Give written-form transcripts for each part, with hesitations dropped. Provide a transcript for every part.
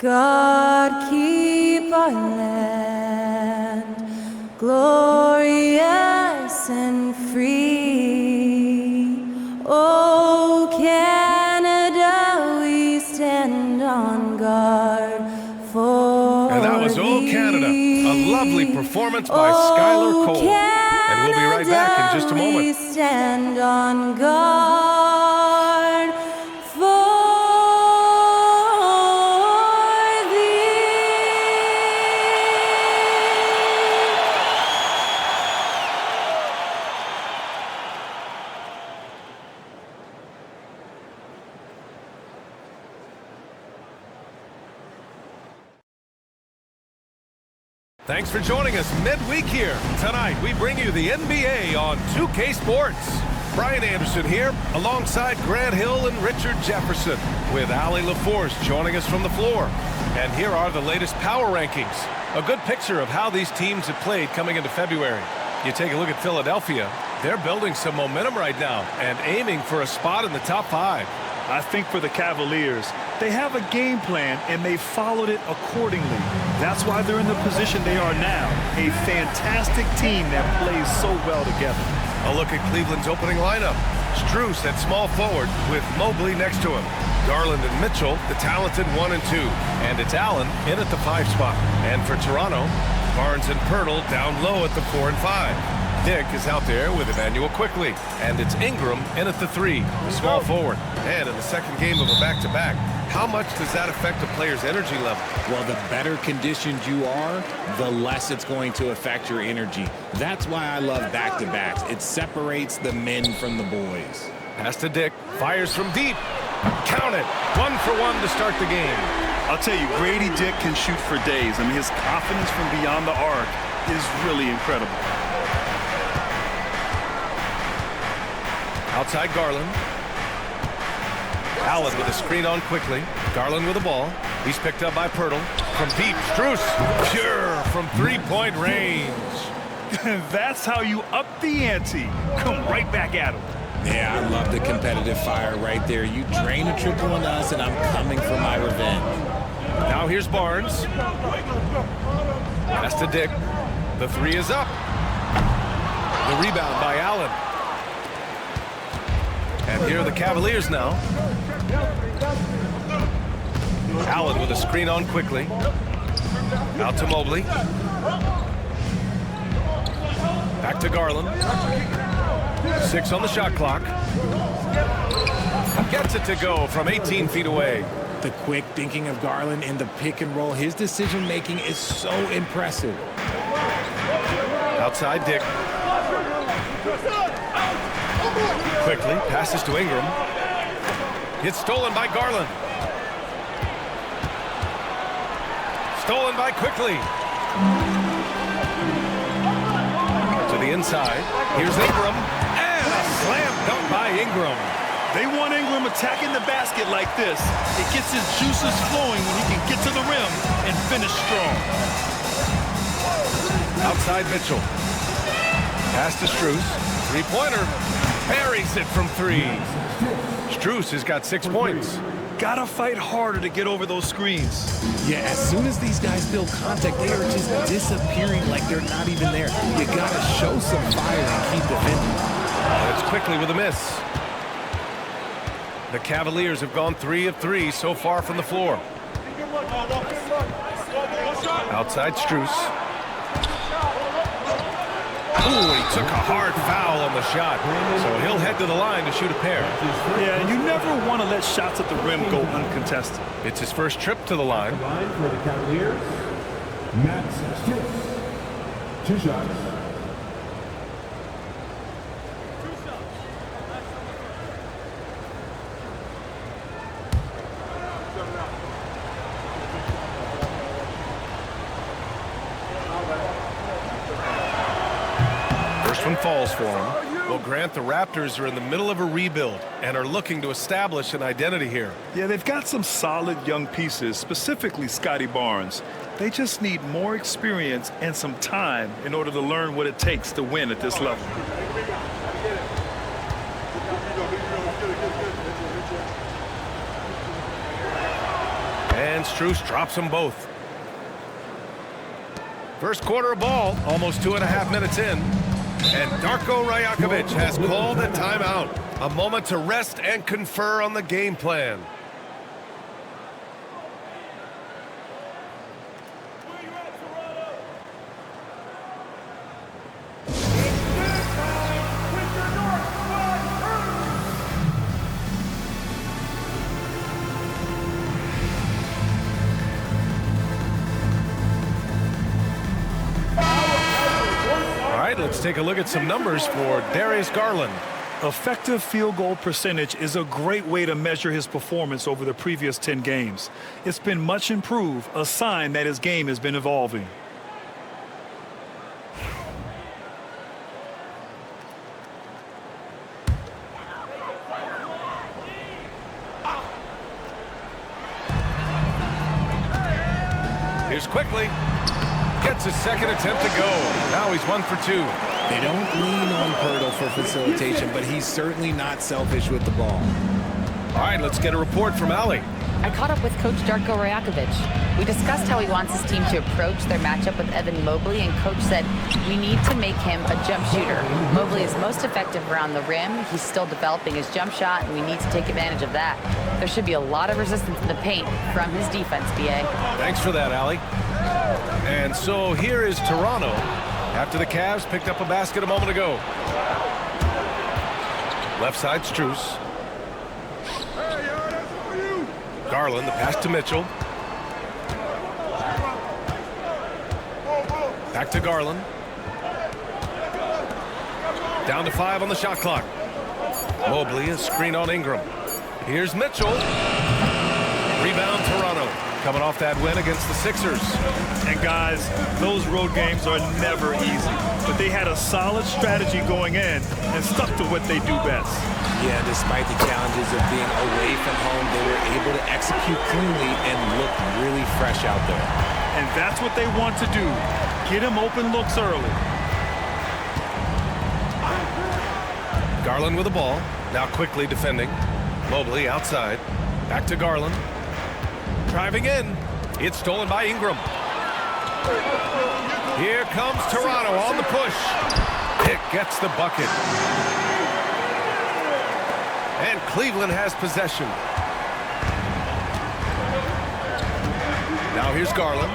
God keep our land glorious and free. Oh, Canada, we stand on guard for And that was "Oh Canada," a lovely performance by Skylar Cole. And we'll be right back in just a moment. We stand on guard for Thanks for joining us midweek here. Tonight, we bring you the NBA on 2K Sports. Brian Anderson here, alongside Grant Hill and Richard Jefferson, with Allie LaForce joining us from the floor. And here are the latest power rankings. A good picture of how these teams have played coming into February. You take a look at Philadelphia. They're building some momentum right now and aiming for a spot in the top 5. I think for the Cavaliers, they have a game plan and they followed it accordingly. That's why they're in the position they are now. A fantastic team that plays so well together. A look at Cleveland's opening lineup. Strus at small forward with Mobley next to him. Garland and Mitchell, the talented 1 and 2. And it's Allen in at the 5 spot. And for Toronto, Barnes and Pirtle down low at the 4 and 5. Dick is out there with Emmanuel Quickly. And it's Ingram in at the 3, the small forward. And in the second game of a back-to-back, how much does that affect a player's energy level? Well, the better conditioned you are, the less it's going to affect your energy. That's why I love back-to-backs. It separates the men from the boys. Pass to Dick, fires from deep. Count it, 1 for 1 to start the game. I'll tell you, Grady Dick can shoot for days. I mean, his confidence from beyond the arc is really incredible. Outside Garland. Allen with a screen on quickly. Garland with the ball. He's picked up by Pirtle. From deep, Strus. Pure from three-point range. That's how you up the ante. Come right back at him. Yeah, I love the competitive fire right there. You drain a triple on us, and I'm coming for my revenge. Now here's Barnes. Pass to Dick. The 3 is up. The rebound by Allen. And here are the Cavaliers now. Allen with a screen on quickly. Out to Mobley. Back to Garland. 6 on the shot clock. Gets it to go from 18 feet away. The quick thinking of Garland in the pick and roll. His decision-making is so impressive. Outside Dick. Quickly passes to Ingram. It's stolen by Garland. Stolen by Quickly. To the inside. Here's Ingram. And a slam dunk by Ingram. They want Ingram attacking the basket like this. It gets his juices flowing when he can get to the rim and finish strong. Outside Mitchell. Pass to Strus. Three-pointer. Buries it from 3. Strus has got 6 points. Gotta fight harder to get over those screens. Yeah, as soon as these guys feel contact, they are just disappearing like they're not even there. You gotta show some fire and keep defending. That's Quickly with a miss. The Cavaliers have gone 3 of 3 so far from the floor. Outside Strus. Ooh, he took a hard foul on the shot. So he'll head to the line to shoot a pair. Yeah, and you never want to let shots at the rim go uncontested. It's his first trip to the line. For the Cavaliers, Max Strus. 2 shots. First one falls for him. Well, Grant, the Raptors are in the middle of a rebuild and are looking to establish an identity here. Yeah, they've got some solid young pieces, specifically Scotty Barnes. They just need more experience and some time in order to learn what it takes to win at this level. And and Strus drops them both. First quarter of ball, almost 2.5 minutes in. And Darko Rajakovic has called a timeout. A moment to rest and confer on the game plan. Let's take a look at some numbers for Darius Garland. Effective field goal percentage is a great way to measure his performance over the previous 10 games. It's been much improved, a sign that his game has been evolving. Here's quickly. Gets his second attempt to go. Now he's 1 for 2. They don't lean on Pirtle for facilitation, but he's certainly not selfish with the ball. All right, let's get a report from Allie. I caught up with Coach Darko Rajakovic. We discussed how he wants his team to approach their matchup with Evan Mobley, and Coach said, we need to make him a jump shooter. Mobley is most effective around the rim. He's still developing his jump shot, and we need to take advantage of that. There should be a lot of resistance in the paint from his defense, BA. Thanks for that, Allie. And so here is Toronto after the Cavs picked up a basket a moment ago. Left side, Strus. Garland, the pass to Mitchell. Back to Garland. Down to 5 on the shot clock. Mobley, a screen on Ingram. Here's Mitchell. Rebound, Toronto. Coming off that win against the Sixers. And guys, those road games are never easy, but they had a solid strategy going in and stuck to what they do best. Yeah, despite the challenges of being away from home, they were able to execute cleanly and look really fresh out there. And that's what they want to do. Get him open looks early. Garland with the ball. Now quickly defending. Mobley outside. Back to Garland. Driving in. It's stolen by Ingram. Here comes Toronto on the push. It gets the bucket. And Cleveland has possession. Now here's Garland.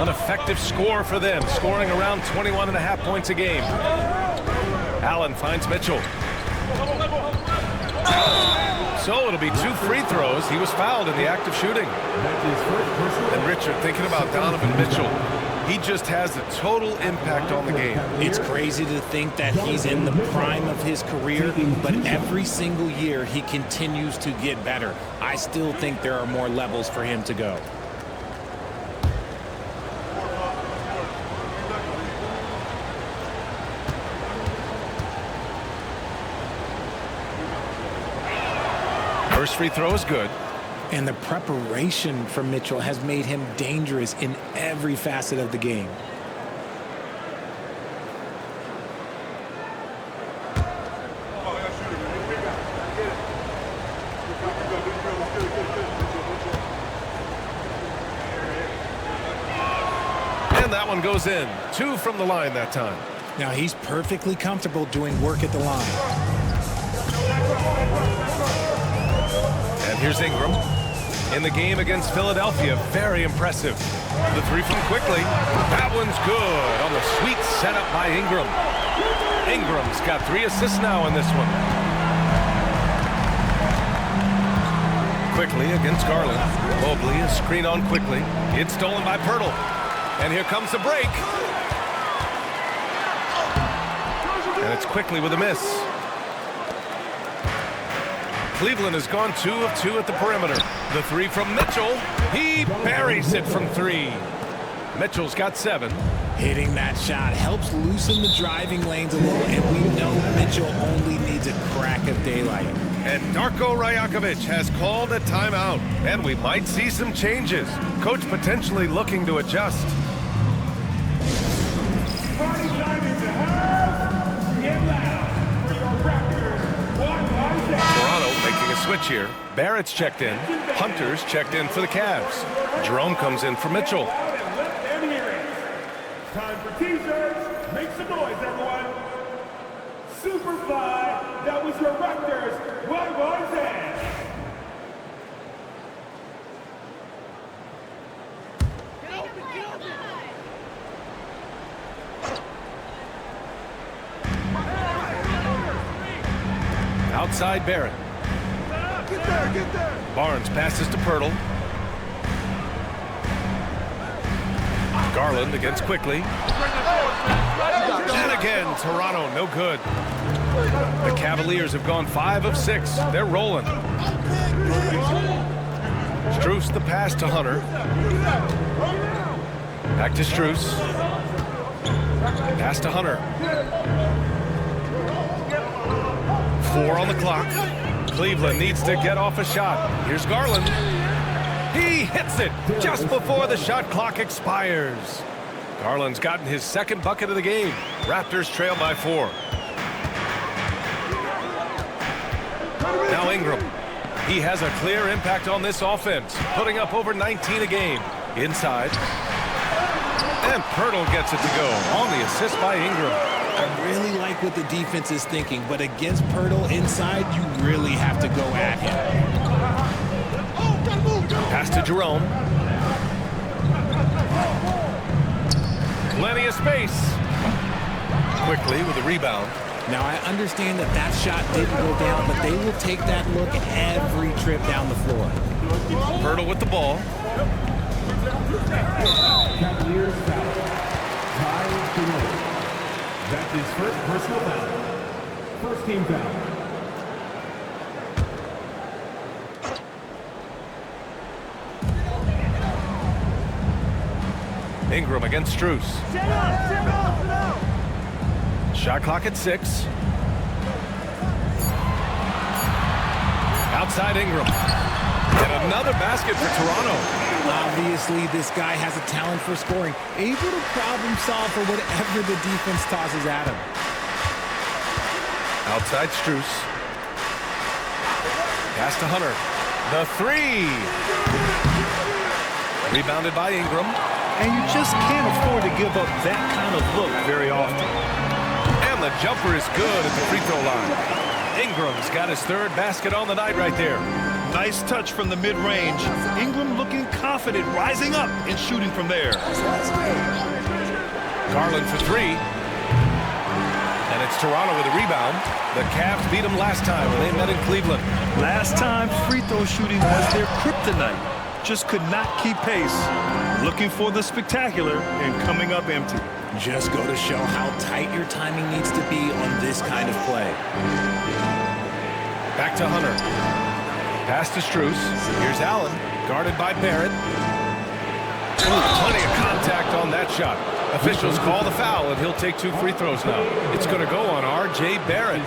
An effective score for them, scoring around 21.5 points a game. Allen finds Mitchell. So it'll be 2 free throws. He was fouled in the act of shooting. And Richard, thinking about Donovan Mitchell, he just has a total impact on the game. It's crazy to think that he's in the prime of his career, but every single year he continues to get better. I still think there are more levels for him to go. First free throw is good. And the preparation from Mitchell has made him dangerous in every facet of the game. And that one goes in. 2 from the line that time. Now he's perfectly comfortable doing work at the line. And here's Ingram. In the game against Philadelphia, very impressive. The 3 from quickly. That one's good on the sweet setup by Ingram. Ingram's got 3 assists now in this one. Quickly against Garland. Mobley, a screen on quickly. It's stolen by Pirtle. And here comes the break. And it's quickly with a miss. Cleveland has gone 2 of 2 at the perimeter. The 3 from Mitchell. He buries it from 3. Mitchell's got 7. Hitting that shot helps loosen the driving lanes a little, and we know Mitchell only needs a crack of daylight. And Darko Rajakovic has called a timeout, and we might see some changes. Coach potentially looking to adjust. Party time is the house. Get loud for your Raptors. Toronto making a switch here. Barrett's checked in. Hunter's checked in for the Cavs. Jerome comes in for Mitchell. Time for t-shirts. Make some noise, everyone. Superfly, that was your Raptors. Why that? Outside Barrett. Get there. Barnes passes to Pirtle. Garland against quickly. And again, Toronto, no good. The Cavaliers have gone 5 of 6. They're rolling. Strus the pass to Hunter. Back to Strus. Pass to Hunter. 4 on the clock. Cleveland needs to get off a shot. Here's Garland. He hits it just before the shot clock expires. Garland's gotten his second bucket of the game. Raptors trail by 4. Now Ingram. He has a clear impact on this offense, putting up over 19 a game. Inside. And Pirtle gets it to go on the assist by Ingram. I really like what the defense is thinking, but against Pirtle inside, you really have to go at him. Pass to Jerome. Plenty of space. Quickly with a rebound. Now, I understand that that shot didn't go down, but they will take that look every trip down the floor. Pirtle with the ball. Cavaliers foul. Tie to 1. That's his first personal foul. First team foul. Ingram against Strus. Shot clock at 6. Outside Ingram. And another basket for Toronto. Obviously, this guy has a talent for scoring, able to problem solve for whatever the defense tosses at him. Outside Strus. Pass to Hunter. The 3. Rebounded by Ingram. And you just can't afford to give up that kind of look very often. And the jumper is good at the free throw line. Ingram's got his 3rd basket on the night right there. Nice touch from the mid-range. Ingram looking confident, rising up and shooting from there. Garland for 3. And it's Toronto with a rebound. The Cavs beat them last time when they met in Cleveland. Last time, free throw shooting was their kryptonite. Just could not keep pace. Looking for the spectacular and coming up empty. Just go to show how tight your timing needs to be on this kind of play. Back to Hunter. Pass to Strus. Here's Allen, guarded by Barrett. Plenty of contact on that shot. Officials call the foul, and he'll take 2 free throws now. It's going to go on R.J. Barrett.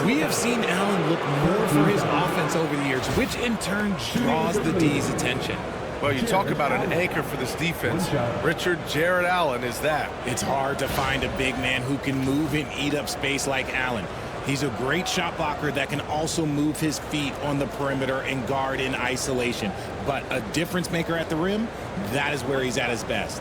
We have seen Allen look more for his offense over the years, which in turn draws the D's attention. Well, you talk about an anchor for this defense. Richard Jared Allen is that. It's hard to find a big man who can move and eat up space like Allen. He's a great shot blocker that can also move his feet on the perimeter and guard in isolation. But a difference maker at the rim, that is where he's at his best.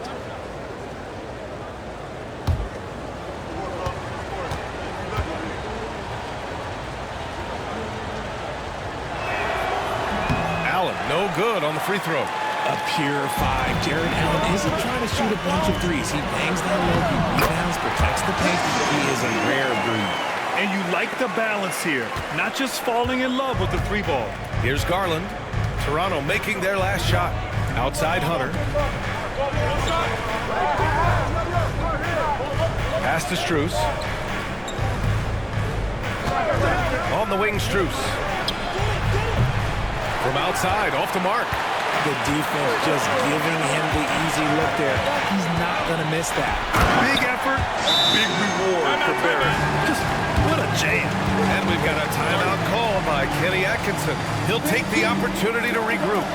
Allen, no good on the free throw. A pure 5. Jared Allen isn't trying to shoot a bunch of threes. He bangs down low, he rebounds, protects the paint. He is a rare breed. And you like the balance here, not just falling in love with the 3 ball. Here's Garland. Toronto making their last shot. Outside Hunter. Pass to Strus. On the wing, Strus. From outside, off the mark. The defense just giving him the easy look there. He's not going to miss that. Big effort, big reward for Barrett. Just what a jam. And we've got a timeout call by Kenny Atkinson. He'll take the opportunity to regroup.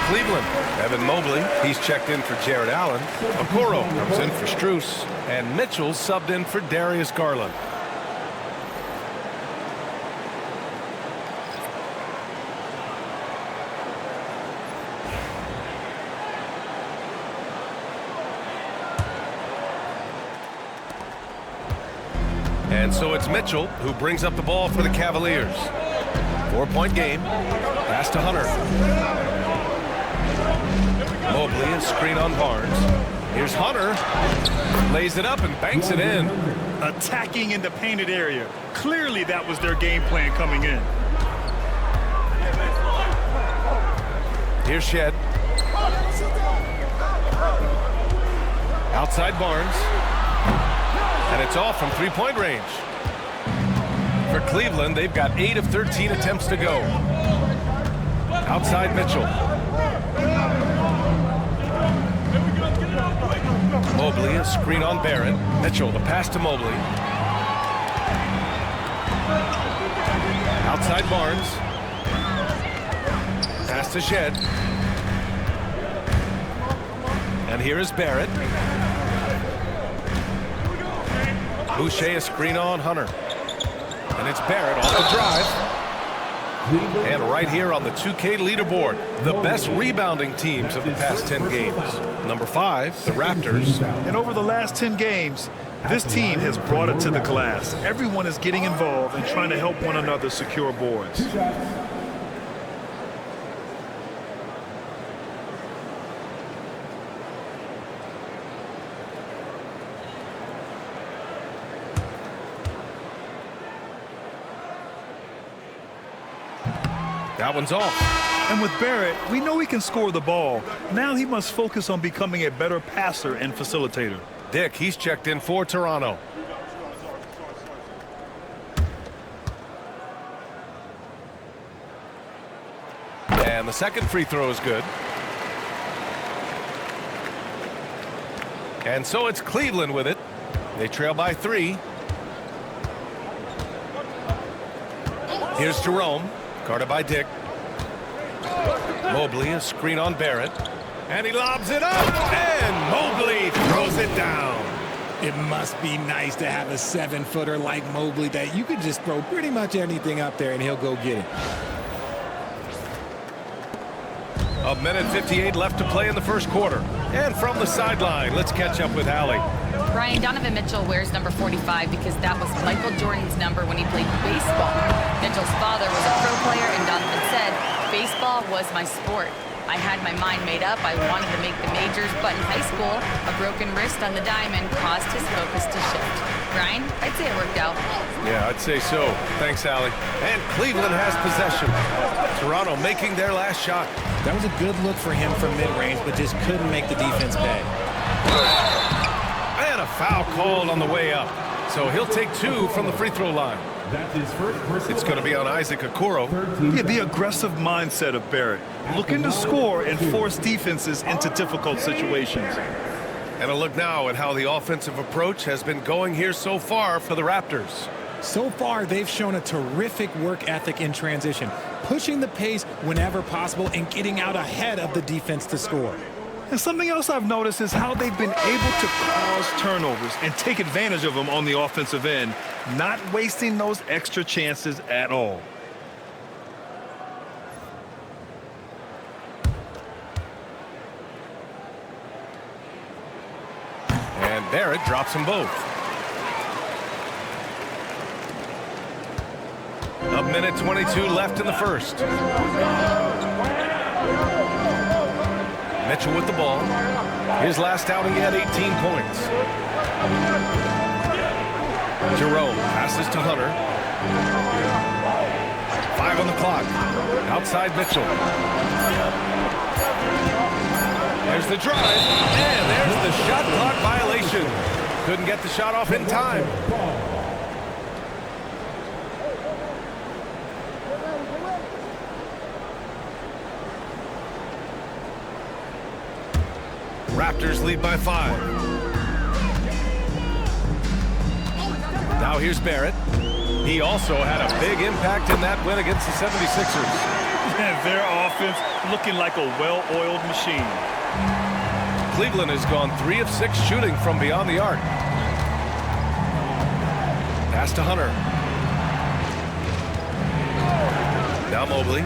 Cleveland. Evan Mobley, he's checked in for Jared Allen. Okoro comes in for Strus. And Mitchell's subbed in for Darius Garland. And so it's Mitchell who brings up the ball for the Cavaliers. 4-point game. Pass to Hunter. Mobley, a screen on Barnes. Here's Hunter. Lays it up and banks it in. Attacking in the painted area. Clearly that was their game plan coming in. Here's Shed. Outside Barnes. And it's off from three-point range. For Cleveland, they've got 8 of 13 attempts to go. Outside Mitchell. Mobley, a screen on Barrett. Mitchell, the pass to Mobley. Outside Barnes. Pass to Shed. And here is Barrett. Boucher, a screen on Hunter. And it's Barrett off the drive. And right here on the 2K leaderboard, the best rebounding teams of the past 10 games. Number 5, the Raptors. And over the last 10 games, this team has brought it to the glass. Everyone is getting involved and trying to help one another secure boards. That one's off. And with Barrett, we know he can score the ball. Now he must focus on becoming a better passer and facilitator. Dick, he's checked in for Toronto. And the second free throw is good. And so it's Cleveland with it. They trail by 3. Here's Jerome. Guarded by Dick. Mobley, a screen on Barrett. And he lobs it up. And Mobley throws it down. It must be nice to have a 7-footer like Mobley that you could just throw pretty much anything up there and he'll go get it. A minute 58 left to play in the first quarter. And from the sideline, let's catch up with Allie. Brian, Donovan Mitchell wears number 45 because that was Michael Jordan's number when he played baseball. Mitchell's father was a pro player, and Donovan said, "Baseball was my sport. I had my mind made up. I wanted to make the majors, but in high school, a broken wrist on the diamond caused his focus to shift." Brian, I'd say it worked out. Yeah, I'd say so. Thanks, Allie. And Cleveland has possession. Toronto making their last shot. That was a good look for him from mid-range, but just couldn't make the defense pay. And a foul called on the way up. So he'll take 2 from the free throw line. That's his first personal. It's going to be on Isaac Okoro. Yeah, the aggressive mindset of Barrett, looking to score and force defenses into difficult situations. And a look now at how the offensive approach has been going here so far for the Raptors. So far, they've shown a terrific work ethic in transition, pushing the pace whenever possible and getting out ahead of the defense to score. And something else I've noticed is how they've been able to cause turnovers and take advantage of them on the offensive end, not wasting those extra chances at all. And Barrett drops them both. A minute 22 left in the first. Mitchell with the ball. His last outing, he had 18 points. Jerome passes to Hunter. 5 on the clock. Outside Mitchell. There's the drive. And there's the shot clock violation. Couldn't get the shot off in time. Raptors lead by 5. Now here's Barrett. He also had a big impact in that win against the 76ers. And their offense looking like a well-oiled machine. Cleveland has gone 3 of 6 shooting from beyond the arc. Pass to Hunter. Now Mobley.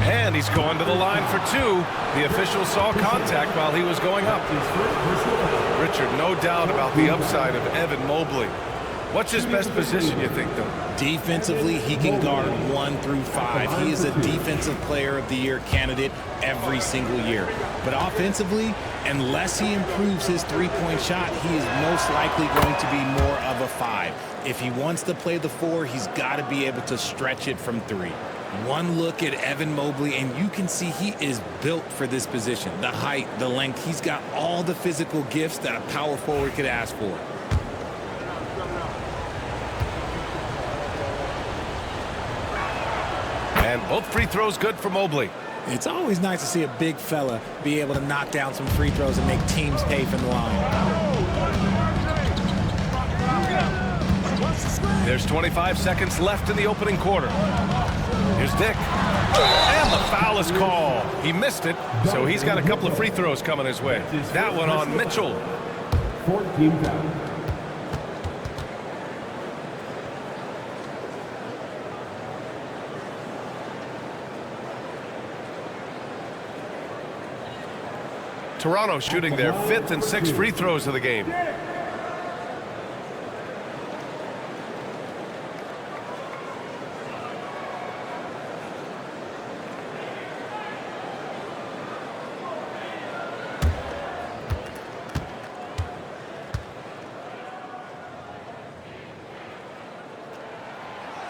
And he's going to the line for 2. The official saw contact while he was going up. Richard, no doubt about the upside of Evan Mobley. What's his best position, you think, though? Defensively, he can guard 1 through 5. He is a Defensive Player of the Year candidate every single year. But offensively, unless he improves his three-point shot, he is most likely going to be more of a 5. If he wants to play the 4, he's got to be able to stretch it from 3. One look at Evan Mobley, and you can see he is built for this position. The height, the length, he's got all the physical gifts that a power forward could ask for. And both free throws good for Mobley. It's always nice to see a big fella be able to knock down some free throws and make teams pay from the line. There's 25 seconds left in the opening quarter. Here's Dick. And the foul is called. He missed it, so he's got a couple of free throws coming his way. That one on Mitchell. 14 foul. Toronto shooting their 5th and 6th free throws of the game.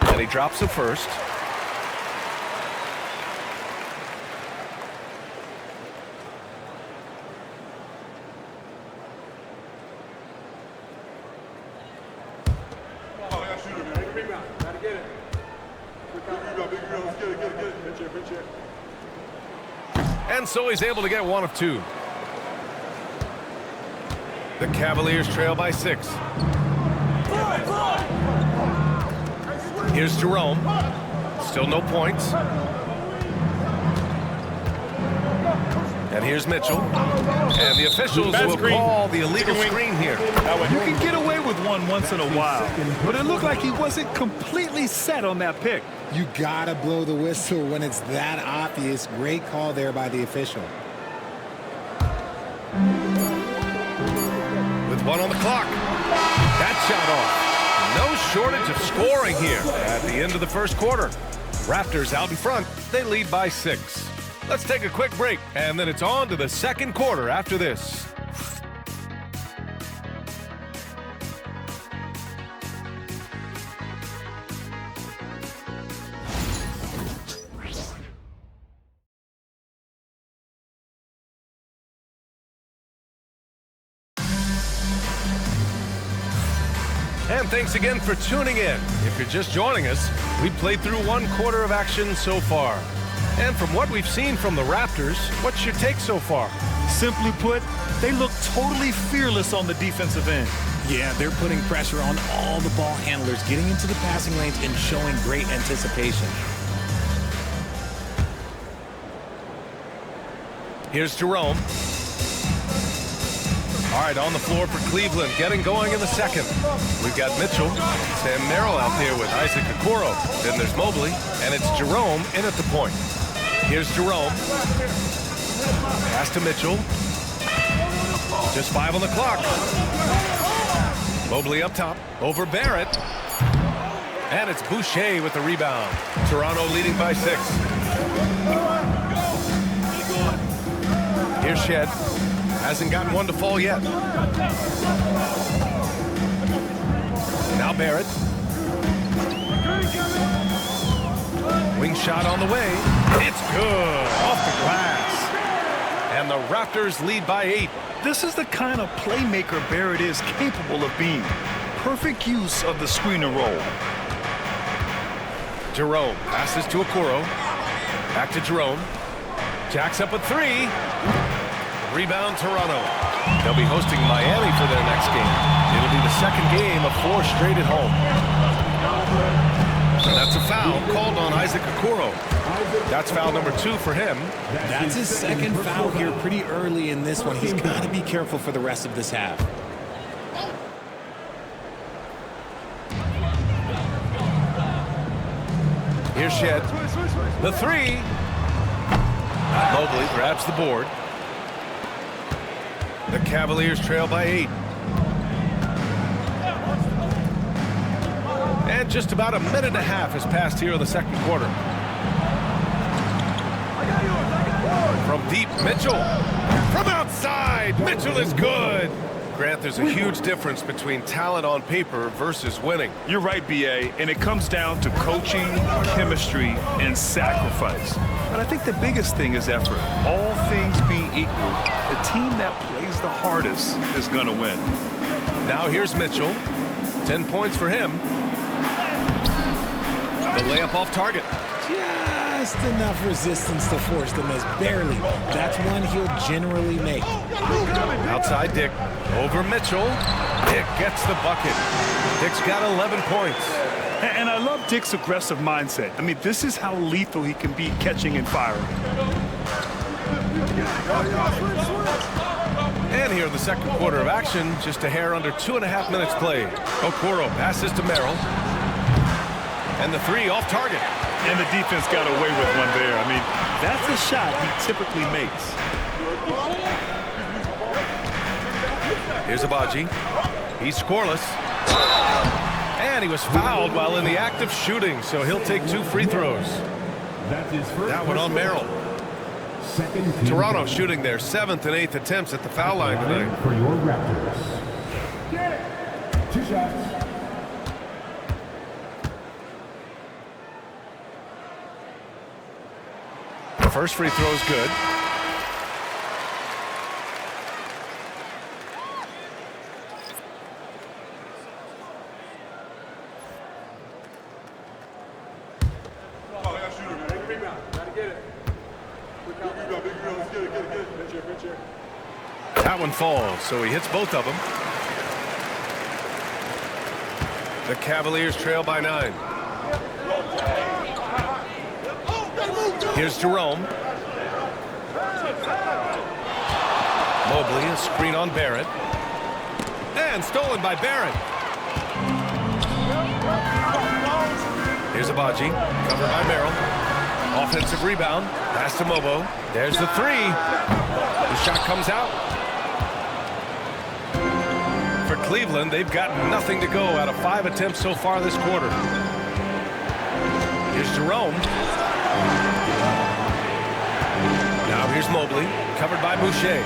And he drops it first. And so he's able to get 1 of 2. The Cavaliers trail by 6. Here's Jerome. Still no points. And here's Mitchell. And the officials will call the illegal screen here. You can get away with one once in a while, but it looked like he wasn't completely set on that pick. You gotta blow the whistle when it's that obvious. Great call there by the official. With 1 on the clock. That shot off. No shortage of scoring here at the end of the first quarter. Raptors out in front. They lead by 6. Let's take a quick break, and then it's on to the second quarter after this. And thanks again for tuning in. If you're just joining us, we played through 1 quarter of action so far. And from what we've seen from the Raptors, what's your take so far? Simply put, they look totally fearless on the defensive end. Yeah, they're putting pressure on all the ball handlers, getting into the passing lanes and showing great anticipation. Here's Jerome. All right, on the floor for Cleveland, getting going in the second. We've got Mitchell, Sam Merrill out there with Isaac Okoro. Then there's Mobley, and it's Jerome in at the point. Here's Jerome. Pass to Mitchell. Just 5 on the clock. Mobley up top, over Barrett. And it's Boucher with the rebound. Toronto leading by 6. Here's Shed. Hasn't gotten one to fall yet. Now Barrett. Wing shot on the way. It's good. Off the glass. And the Raptors lead by 8. This is the kind of playmaker Barrett is capable of being. Perfect use of the screen and roll. Jerome passes to Okoro. Back to Jerome. Jacks up a 3. Rebound Toronto. They'll be hosting Miami for their next game. It'll be the second game of 4 straight at home. That's a foul called on Isaac Okoro. That's foul number 2 for him. That's his second foul here pretty early in this one. He's got to be careful for the rest of this half. Here's Shed. The 3. Mobley grabs the board. The Cavaliers trail by 8. And just about a minute and a half has passed here in the second quarter. From deep, Mitchell. From outside, Mitchell is good. Grant, there's a huge difference between talent on paper versus winning. You're right, B.A., and it comes down to coaching, chemistry, and sacrifice. But I think the biggest thing is effort. All things being equal, the team that plays the hardest is going to win. Now here's Mitchell. 10 points for him. The layup off target. Just enough resistance to force the miss. Barely. That's one he'll generally make. Outside Dick. Over Mitchell. Dick gets the bucket. Dick's got 11 points. And I love Dick's aggressive mindset. I mean, this is how lethal he can be catching and firing. And here in the second quarter of action, just a hair under 2.5 minutes played. Okoro passes to Merrill. And the 3 off target. And the defense got away with one there. I mean, that's a shot he typically makes. Here's Abaji. He's scoreless. And he was fouled while in the act of shooting, so he'll take 2 free throws. That one on Merrill. Toronto shooting their 7th and 8th attempts at the foul line tonight. For your Raptors. 2 shots. First free throw is good. That one falls, so he hits both of them. The Cavaliers trail by 9. Here's Jerome. Mobley, a screen on Barrett. And stolen by Barrett. Here's Abaji, covered by Merrill. Offensive rebound, pass to Mobo. There's the 3. The shot comes out. For Cleveland, they've got nothing to go out of 5 attempts so far this quarter. Here's Jerome. Now here's Mobley, covered by Boucher.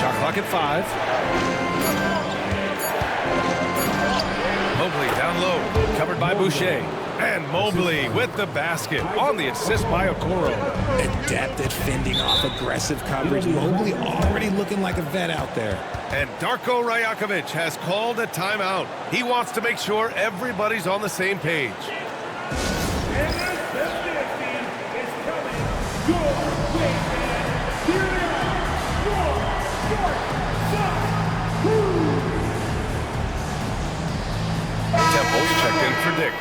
Shot clock at 5. Mobley down low, covered by Boucher. And Mobley with the basket on the assist by Okoro. Adept at fending off aggressive coverage. Mobley already looking like a vet out there. And Darko Rajakovic has called a timeout. He wants to make sure everybody's on the same page. Temple's checked in for Dick.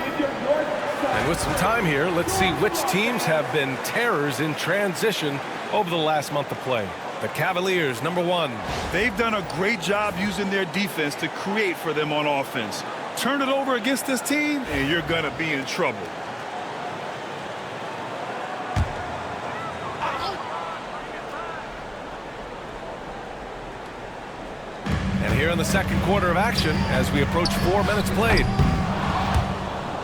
And with some time here, let's see which teams have been terrors in transition over the last month of play. The Cavaliers, number 1. They've done a great job using their defense to create for them on offense. Turn it over against this team, and you're going to be in trouble. And here in the second quarter of action, as we approach 4 minutes played.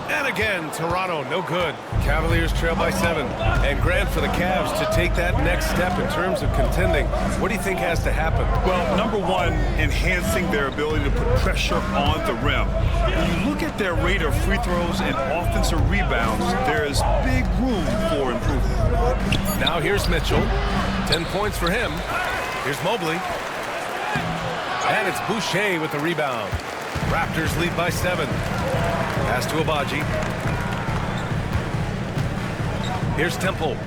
And again, Toronto, no good. Cavaliers trail by 7. And Grant, for the Cavs to take that next step in terms of contending, what do you think has to happen? Well, number 1, enhancing their ability to put pressure on the rim. When you look at their rate of free throws and offensive rebounds, there is big room for improvement. Now here's Mitchell. 10 points for him. Here's Mobley. And it's Boucher with the rebound. Raptors lead by 7. Pass to Abaji. Here's Temple.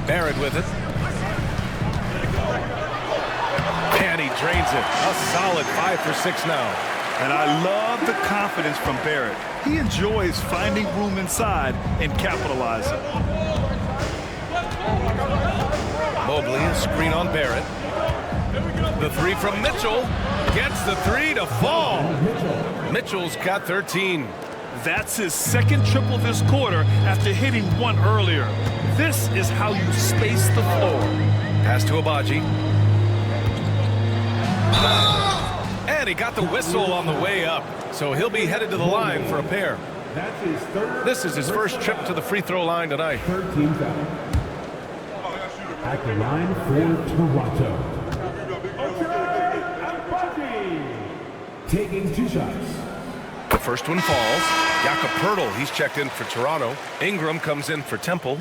Barrett with it. And he drains it. A solid 5 for 6 now. And I love the confidence from Barrett. He enjoys finding room inside and capitalizing. Mobley, a screen on Barrett. The three from Mitchell. Gets the three to fall. Mitchell's got 13. That's his second triple this quarter after hitting one earlier. This is how you space the floor. Pass to Abaji. And he got the whistle on the way up. So he'll be headed to the line for a pair. That's his third. This is his first trip to the free throw line tonight. 13 foul. At the line for Toronto. Taking 2 shots. The first one falls. Jakob Poeltl, he's checked in for Toronto. Ingram comes in for Temple.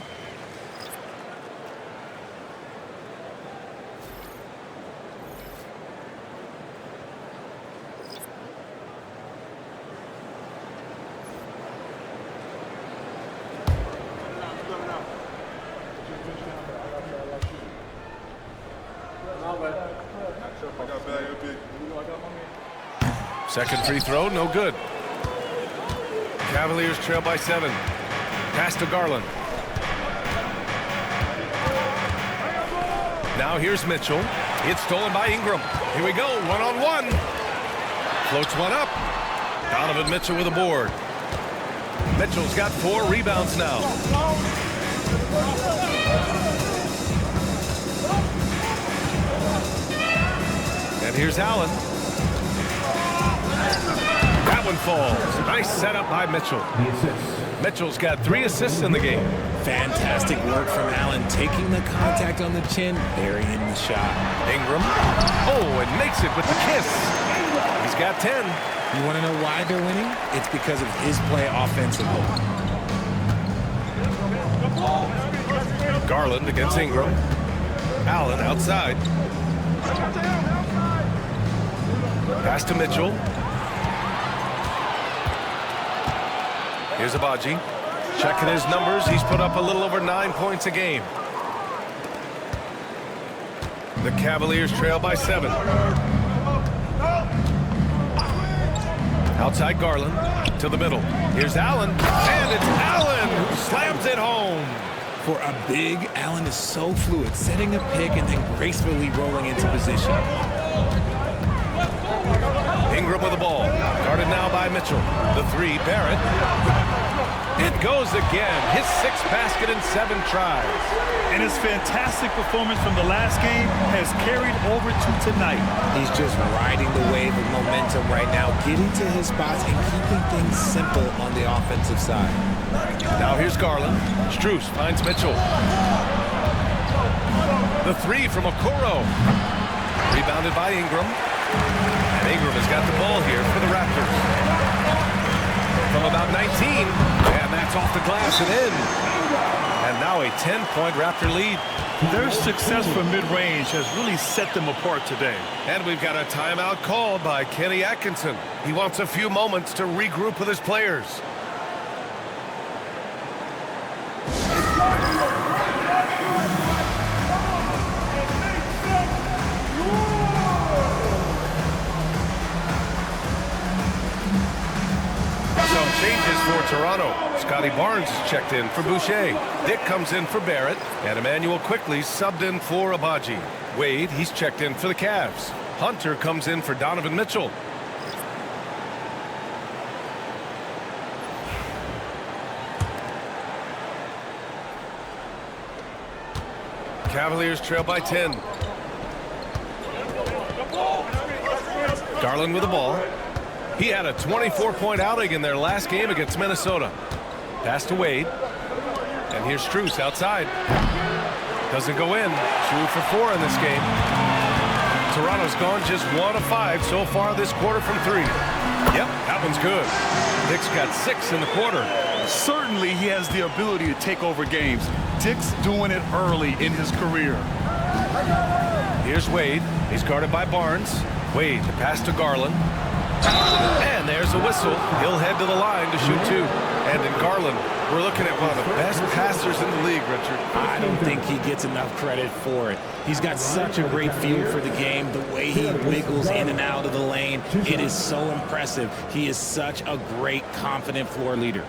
Second free throw, no good. Cavaliers trail by 7. Pass to Garland. Now here's Mitchell. It's stolen by Ingram. Here we go, one-on-one. Floats one up. Donovan Mitchell with a board. Mitchell's got 4 rebounds now. And here's Allen. That one falls. Nice setup by Mitchell. The assist. Mitchell's got 3 assists in the game. Fantastic work from Allen, taking the contact on the chin, burying the shot. Ingram. Oh, and makes it with the kiss. He's got 10. You want to know why they're winning? It's because of his play offensively. Garland against Ingram. Allen outside. Pass to Mitchell. Here's Abaji. Checking his numbers. He's put up a little over 9 points a game. The Cavaliers trail by 7. Outside Garland to the middle. Here's Allen. And it's Allen who slams it home. For a big, Allen is so fluid, setting a pick and then gracefully rolling into position. Ingram with the ball. Guarded now by Mitchell. The 3, Barrett. It goes again. His 6th basket in 7 tries. And his fantastic performance from the last game has carried over to tonight. He's just riding the wave of momentum right now, getting to his spots and keeping things simple on the offensive side. Now here's Garland. Strus finds Mitchell. The 3 from Okoro. Rebounded by Ingram. And Ingram has got the ball here for the Raptors. From about 19. And that's off the glass and in. And now a 10-point Raptor lead. Their success from mid-range has really set them apart today. And we've got a timeout called by Kenny Atkinson. He wants a few moments to regroup with his players. Some changes for Toronto. Scotty Barnes is checked in for Boucher. Dick comes in for Barrett. And Emmanuel quickly subbed in for Abaji. Wade, he's checked in for the Cavs. Hunter comes in for Donovan Mitchell. Cavaliers trail by 10. Garland with the ball. He had a 24-point outing in their last game against Minnesota. Pass to Wade. And here's Strus outside. Doesn't go in. 2 for 4 in this game. Toronto's gone just 1 of 5 so far this quarter from 3. Yep, that one's good. Dick's got 6 in the quarter. Certainly he has the ability to take over games. Dick's doing it early in his career. Here's Wade. He's guarded by Barnes. Wade, the pass to Garland. And there's a whistle. He'll head to the line to shoot 2. And in Garland, we're looking at one of the best passers in the league, Richard. I don't think he gets enough credit for it. He's got such a great feel for the game, the way he wiggles in and out of the lane. It is so impressive. He is such a great, confident floor leader.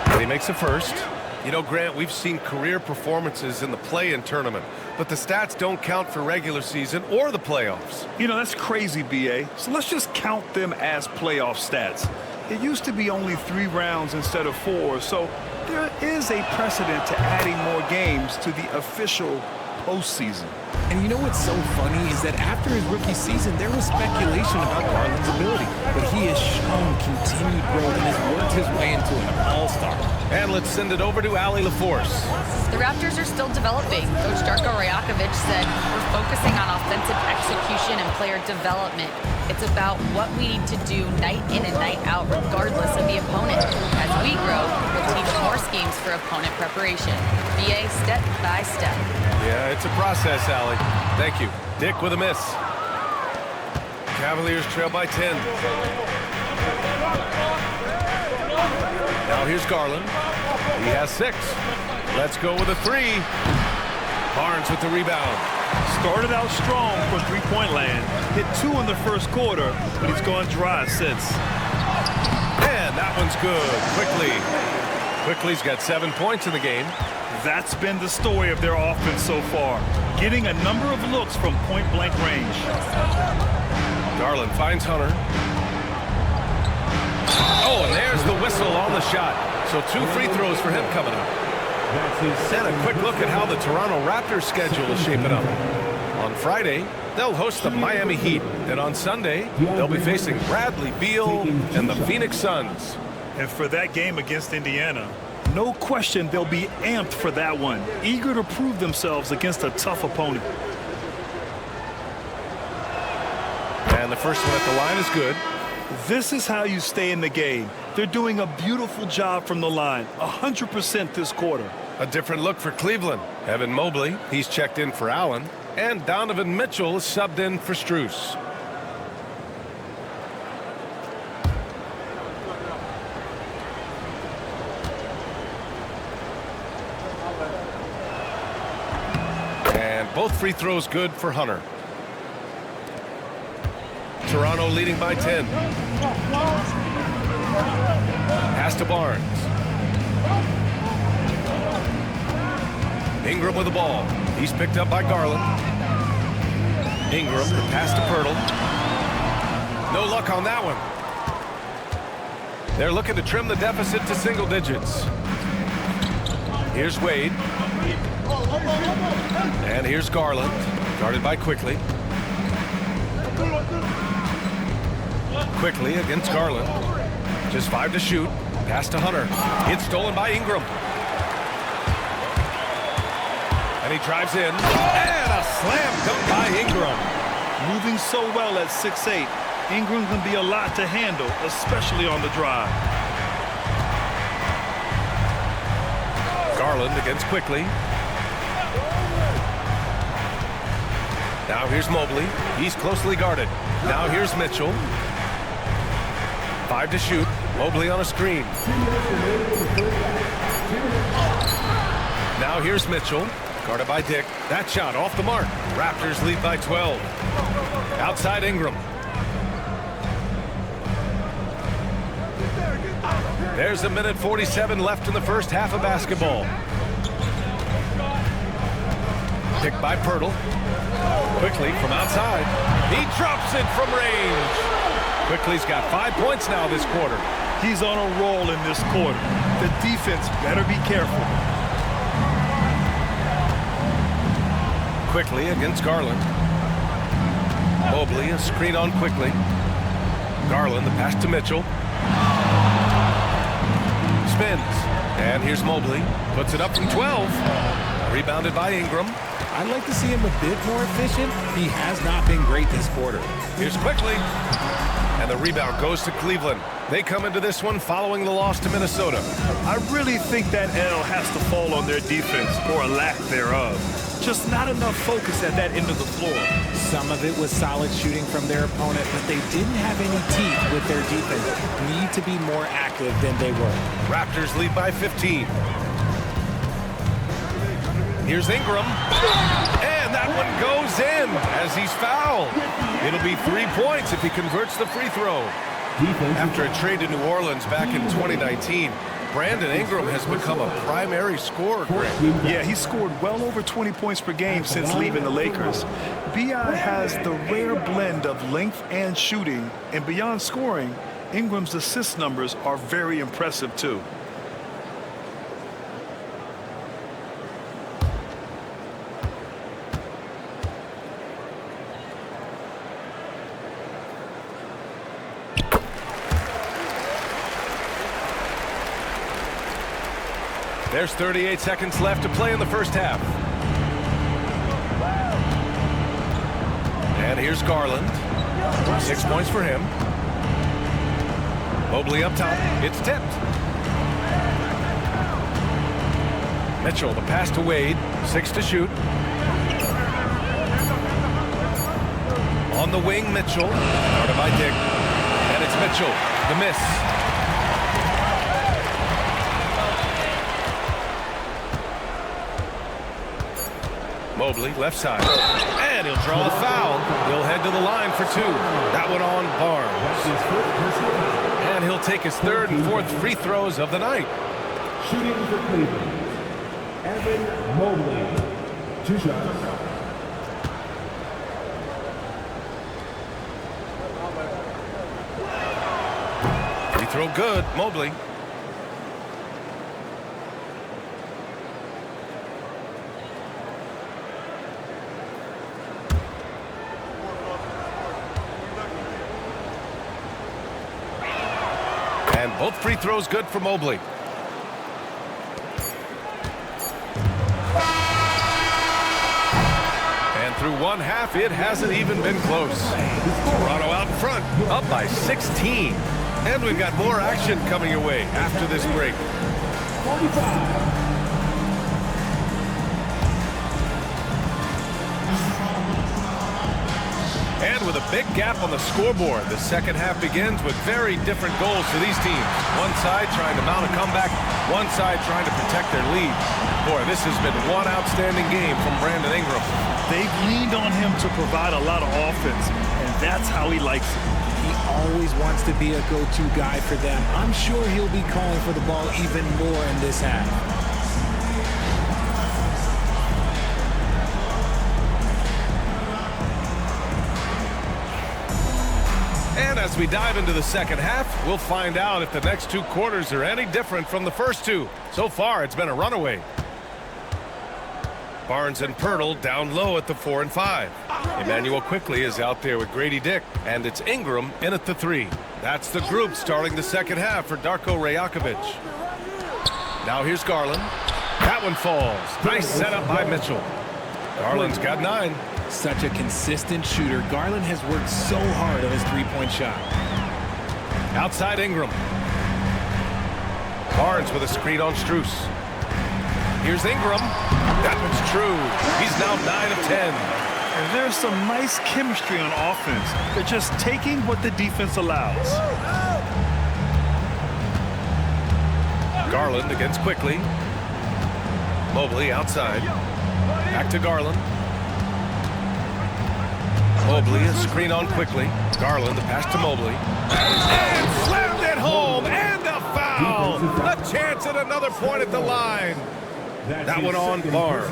And he makes a first. You know, Grant, we've seen career performances in the play-in tournament, but the stats don't count for regular season or the playoffs. You know, that's crazy, B.A. So let's just count them as playoff stats. It used to be only 3 rounds instead of 4, so there is a precedent to adding more games to the official postseason. And you know what's so funny is that after his rookie season, there was speculation about Garland's ability, but he has shown continued growth and has worked his way into an all-star. And let's send it over to Allie LaForce. The Raptors are still developing. Coach Darko Rajakovic said, we're focusing on offensive execution and player development. It's about what we need to do night in and night out, regardless of the opponent. As we grow, we'll teach more schemes for opponent preparation. BA step by step. Yeah, it's a process, Allie. Thank you. Dick with a miss. Cavaliers trail by 10. Now here's Garland. He has 6. Let's go with a 3. Barnes with the rebound. Started out strong from three-point land. Hit 2 in the first quarter, but he's gone dry since. And that one's good. Quickly's got 7 points in the game. That's been the story of their offense so far, getting a number of looks from point-blank range. Garland finds Hunter. Oh, and there's the whistle on the shot. So 2 free throws for him coming up. And a quick look at how the Toronto Raptors schedule is shaping up. On Friday, they'll host the Miami Heat. And on Sunday, they'll be facing Bradley Beal and the Phoenix Suns. And for that game against Indiana, no question they'll be amped for that one, eager to prove themselves against a tough opponent. And the first one at the line is good. This is how you stay in the game. They're doing a beautiful job from the line, 100% this quarter. A different look for Cleveland. Evan Mobley, he's checked in for Allen. And Donovan Mitchell is subbed in for Strus. And both free throws good for Hunter. Toronto leading by 10. Pass to Barnes. Ingram with the ball. He's picked up by Garland. Ingram, the pass to Pirtle. No luck on that one. They're looking to trim the deficit to single digits. Here's Wade. And here's Garland. Guarded by Quickly. Quickly against Garland. Just 5 to shoot. Pass to Hunter. It's stolen by Ingram. And he drives in. And a slam dunk by Ingram. Moving so well at 6'8", Ingram can be a lot to handle, especially on the drive. Garland against Quickly. Now here's Mobley. He's closely guarded. Now here's Mitchell. 5 to shoot. Mobley on a screen. Now here's Mitchell. Guarded by Dick. That shot off the mark. Raptors lead by 12. Outside Ingram. There's 1:47 left in the first half of basketball. Picked by Pirtle. Quickly from outside. He drops it from range. Quickly's got 5 points now this quarter. He's on a roll in this quarter. The defense better be careful. Quickly against Garland. Mobley, a screen on Quickly. Garland, the pass to Mitchell. Spins. And here's Mobley. Puts it up from 12. Rebounded by Ingram. I'd like to see him a bit more efficient. He has not been great this quarter. Here's Quickly. And the rebound goes to Cleveland. They come into this one following the loss to Minnesota. I really think that L has to fall on their defense, or a lack thereof. Just not enough focus at that end of the floor. Some of it was solid shooting from their opponent, but they didn't have any teeth with their defense. Need to be more active than they were. Raptors lead by 15. Here's Ingram. And that one goes in as he's fouled. It'll be 3 points if he converts the free throw. After a trade to New Orleans back in 2019, Brandon Ingram has become a primary scorer. Yeah, he scored well over 20 points per game since leaving the Lakers. B.I. has the rare blend of length and shooting, and beyond scoring, Ingram's assist numbers are very impressive too. There's 38 seconds left to play in the first half. And here's Garland. 6 points for him. Mobley up top. It's tipped. Mitchell, the pass to Wade. 6 to shoot. On the wing, Mitchell. Guarded by Dick. And it's Mitchell. The miss. Mobley, left side. And he'll draw the foul. He'll head to the line for 2. That one on Barnes. And he'll take his 3rd and 4th free throws of the night. Shooting for Cleveland, Evan Mobley. 2 shots. Free throw good, Mobley. And both free throws good for Mobley. And through one half, it hasn't even been close. Toronto out in front, up by 16. And we've got more action coming your way after this break. 45. And with a big gap on the scoreboard, the second half begins with very different goals for these teams. One side trying to mount a comeback, one side trying to protect their lead. Boy, this has been one outstanding game from Brandon Ingram. They've leaned on him to provide a lot of offense, and that's how he likes it. He always wants to be a go-to guy for them. I'm sure he'll be calling for the ball even more in this half. And as we dive into the second half, we'll find out if the next 2 quarters are any different from the first 2. So far, it's been a runaway. Barnes and Pirtle down low at the 4 and 5. Emmanuel quickly is out there with Grady Dick, and it's Ingram in at the 3. That's the group starting the second half for Darko Rajakovic. Now here's Garland. That one falls. Nice setup by Mitchell. Garland's got 9. Such a consistent shooter. Garland has worked so hard on his three-point shot. Outside Ingram. Barnes with a screen on Strus. Here's Ingram. That one's true. He's now 9 of 10. And there's some nice chemistry on offense. They're just taking what the defense allows. Garland against Quickly. Mobley outside. Back to Garland. Mobley, a screen on Quickly. Garland, the pass to Mobley. And slammed it home, and a foul. A chance at another point at the line. That one on Barnes.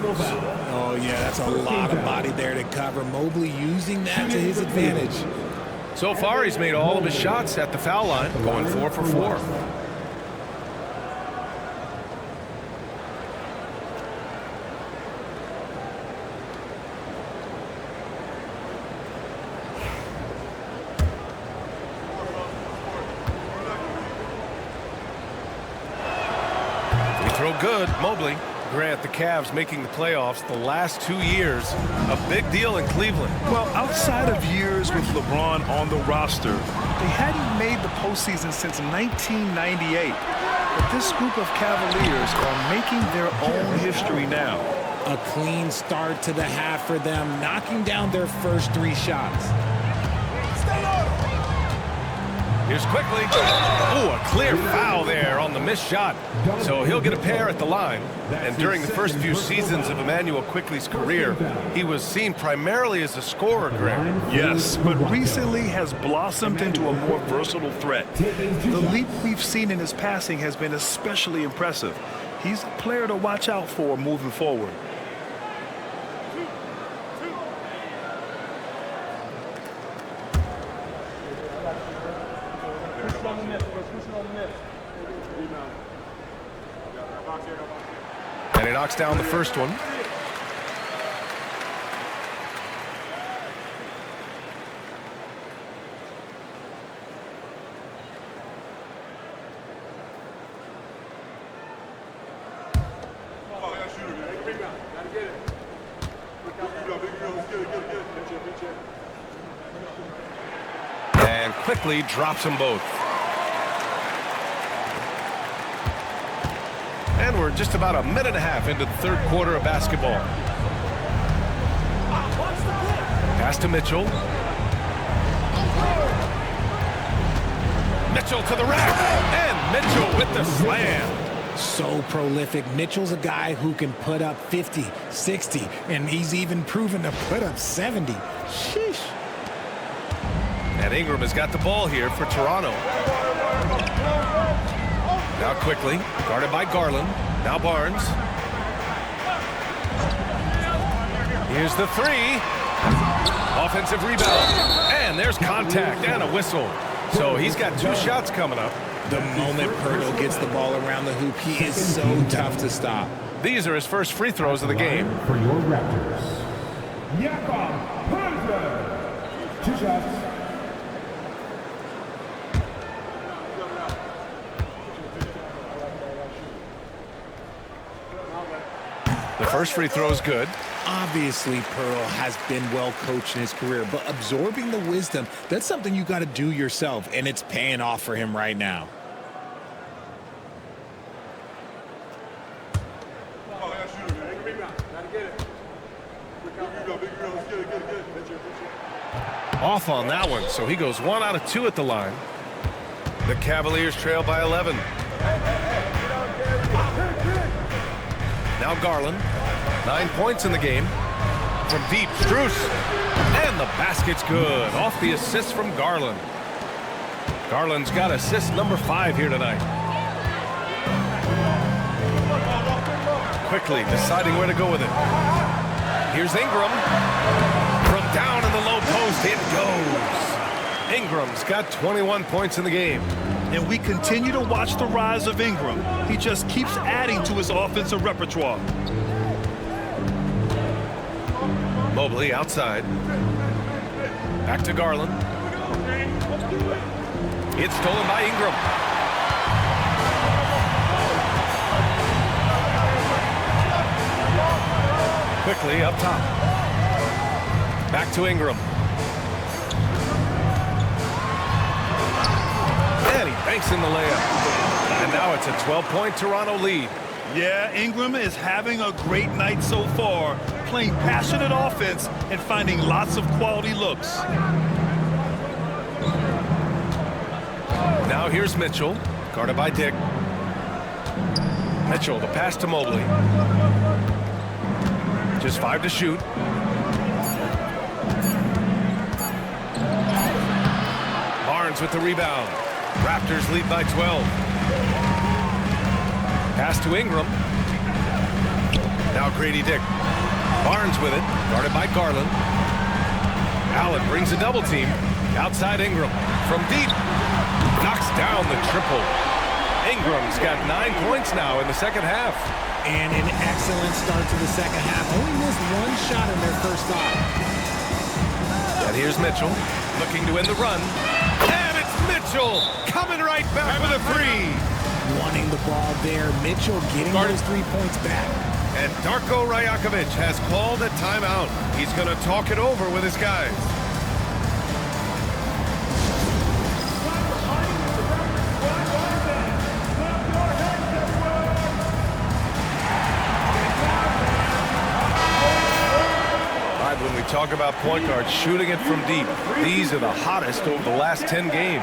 Oh, yeah, that's a lot of body there to cover. Mobley using that to his advantage. So far, he's made all of his shots at the foul line, going 4 for 4. Throw good, Mobley. Grant, the Cavs making the playoffs the last 2 years. A big deal in Cleveland. Well, outside of years with LeBron on the roster, They hadn't made the postseason since 1998. But this group of Cavaliers are making their own history now. A clean start to the half for them, knocking down their first 3 shots. Here's quickly. Oh, a clear foul there on the missed shot. So he'll get a pair at the line. And during the first few seasons of Immanuel Quickley's career, he was seen primarily as a scorer, Graham. Yes, but recently has blossomed into a more versatile threat. The leap we've seen in his passing has been especially impressive. He's a player to watch out for moving forward. And he knocks down the first one. And quickly drops them both. And we're just about a minute and a half into the third quarter of basketball. Pass to Mitchell. Mitchell to the rack. And Mitchell with the slam. So prolific. Mitchell's a guy who can put up 50, 60, and he's even proven to put up 70. Sheesh. And Ingram has got the ball here for Toronto. Now quickly, guarded by Garland. Now Barnes. Here's the 3. Offensive rebound. And there's contact and a whistle. So he's got 2 shots coming up. The moment Pirtle gets the ball around the hoop, he is so tough to stop. These are his first free throws of the game. For your Raptors, Jakob Poeltl. 2 shots. The first free throw is good. Obviously, Pearl has been well coached in his career, but absorbing the wisdom, that's something you got to do yourself, and it's paying off for him right now. Off on that one, so he goes 1 out of 2 at the line. The Cavaliers trail by 11. Now Garland, 9 points in the game. From deep, Strus. And the basket's good. Off the assist from Garland. Garland's got assist number 5 here tonight. Quickly deciding where to go with it. Here's Ingram. From down in the low post, it goes. Ingram's got 21 points in the game. And we continue to watch the rise of Ingram. He just keeps adding to his offensive repertoire. Mobley outside. Back to Garland. It's stolen by Ingram. Quickly up top. Back to Ingram. And he banks in the layup. And now it's a 12-point Toronto lead. Yeah, Ingram is having a great night so far, playing passionate offense and finding lots of quality looks. Now here's Mitchell, guarded by Dick. Mitchell, the pass to Mobley. Just 5 to shoot. Barnes with the rebound. Raptors lead by 12. Pass to Ingram. Now Grady Dick. Barnes with it, guarded by Garland. Allen brings a double team. Outside Ingram. From deep. Knocks down the triple. Ingram's got 9 points now in the second half. And an excellent start to the second half. Only missed 1 shot in their first stop. And here's Mitchell, looking to end the run. And it's Mitchell coming right back with a 3. Wanting the ball there. Mitchell getting those 3 points back. And Darko Rajakovic has called a timeout. He's going to talk it over with his guys. Talk about point guards shooting it from deep. These are the hottest over the last 10 games.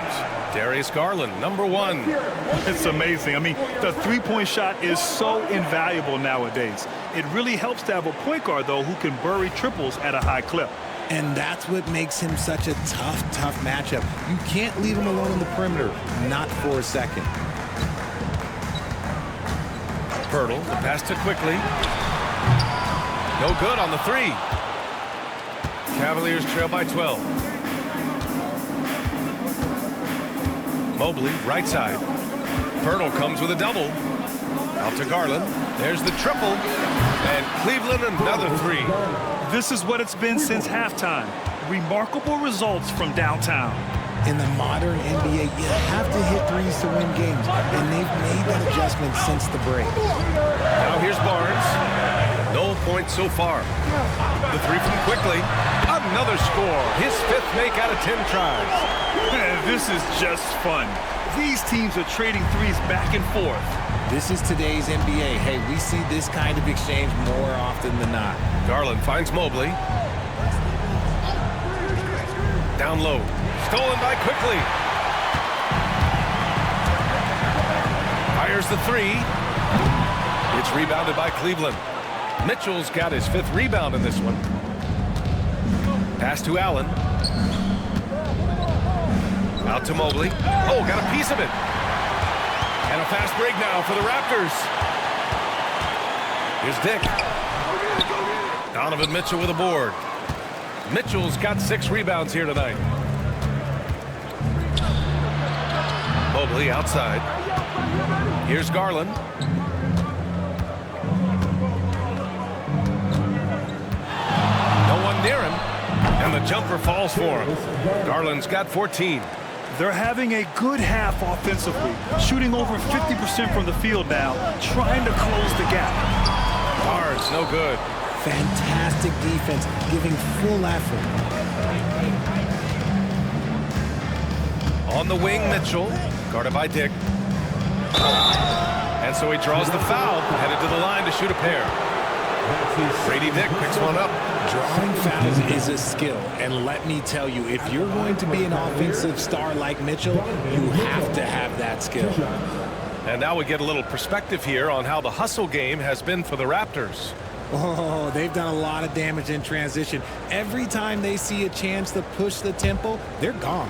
Darius Garland, #1. It's amazing. I mean, the three-point shot is so invaluable nowadays. It really helps to have a point guard, though, who can bury triples at a high clip. And that's what makes him such a tough matchup. You can't leave him alone on the perimeter, not for a second. Pirtle, the pass to quickly. No good on the three. Cavaliers trail by 12. Mobley, right side. Pirtle comes with a double. Out to Garland. There's the triple. And Cleveland another three. This is what it's been since halftime. Remarkable results from downtown. In the modern NBA, you have to hit threes to win games, and they've made that adjustment since the break. Now here's Barnes. No points so far. The three from quickly. Another score. His 5th make out of 10 tries. Man, this is just fun. These teams are trading threes back and forth. This is today's NBA. Hey, we see this kind of exchange more often than not. Garland finds Mobley. Down low. Stolen by quickly. Fires the three. It's rebounded by Cleveland. Mitchell's got his 5th rebound in this one. Pass to Allen. Out to Mobley. Oh, got a piece of it. And a fast break now for the Raptors. Here's Dick. Donovan Mitchell with a board. Mitchell's got 6 rebounds here tonight. Mobley outside. Here's Garland. No one near him. And the jumper falls for him. Garland's got 14. They're having a good half offensively, shooting over 50% from the field now, trying to close the gap. Barnes, no good. Fantastic defense, giving full effort. On the wing, Mitchell, guarded by Dick. And so he draws the foul, headed to the line to shoot a pair. Brady Dick picks one up. Drawing fouls is a skill, and let me tell you, if you're going to be an offensive star like Mitchell, you have to have that skill. And now we get a little perspective here on how the hustle game has been for the Raptors. Oh, they've done a lot of damage in transition. Every time they see a chance to push the tempo, they're gone.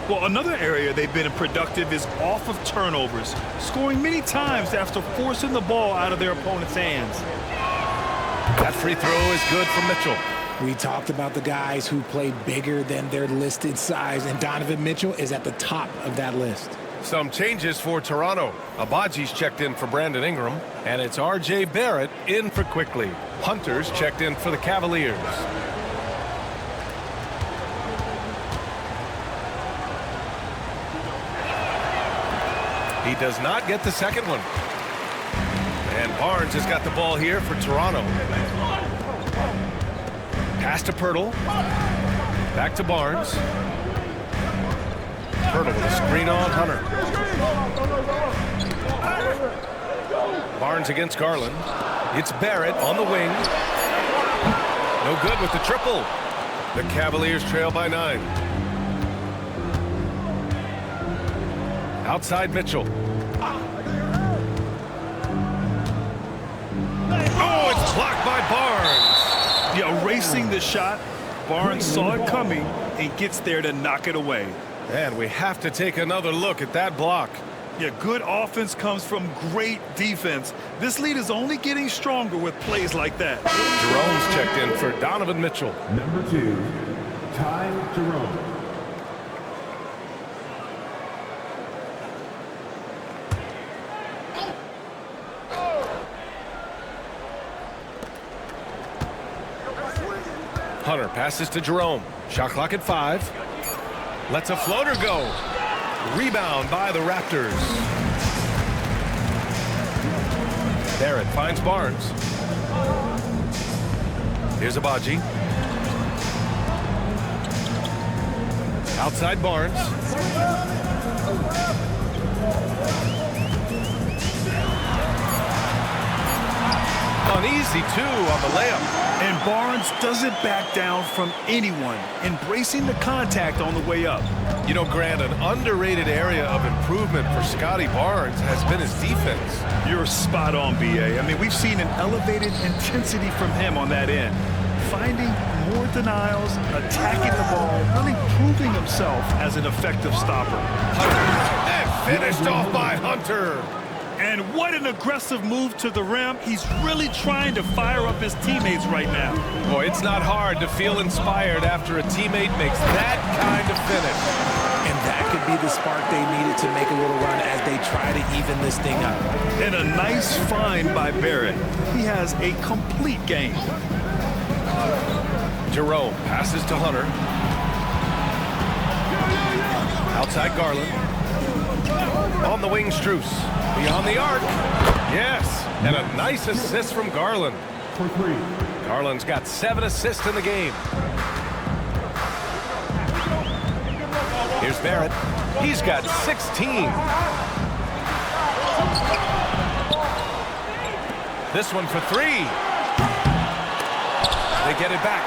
Well, another area they've been productive is off of turnovers, scoring many times after forcing the ball out of their opponent's hands. That free throw is good for Mitchell. We talked about the guys who play bigger than their listed size, and Donovan Mitchell is at the top of that list. Some changes for Toronto. Abaji's checked in for Brandon Ingram, and it's R.J. Barrett in for Quickly. Hunter's checked in for the Cavaliers. He does not get the second one. And Barnes has got the ball here for Toronto. Pass to Pirtle. Back to Barnes. Pirtle with a screen on Hunter. Barnes against Garland. It's Barrett on the wing. No good with the triple. The Cavaliers trail by 9. Outside Mitchell. Oh, it's blocked by Barnes. Yeah, erasing the shot. Barnes saw it coming and gets there to knock it away. And we have to take another look at that block. Yeah, good offense comes from great defense. This lead is only getting stronger with plays like that. Jerome's checked in for Donovan Mitchell. #2, Ty Jerome. Hunter passes to Jerome. Shot clock at 5. Lets a floater go. Rebound by the Raptors. Barrett finds Barnes. Here's Abaji. Outside Barnes. An easy 2 on the layup. And Barnes doesn't back down from anyone, embracing the contact on the way up. You know, Grant, an underrated area of improvement for Scotty Barnes has been his defense. You're spot on, B.A. I mean, we've seen an elevated intensity from him on that end. Finding more denials, attacking the ball, really proving himself as an effective stopper. And finished off by Hunter. And what an aggressive move to the rim. He's really trying to fire up his teammates right now. Boy, it's not hard to feel inspired after a teammate makes that kind of finish. And that could be the spark they needed to make a little run as they try to even this thing up. And a nice find by Barrett. He has a complete game. Jerome passes to Hunter. Outside Garland. On the wing, Strus. Beyond the arc. Yes. And a nice assist from Garland. For 3. Garland's got 7 assists in the game. Here's Barrett. He's got 16. This one for 3. They get it back.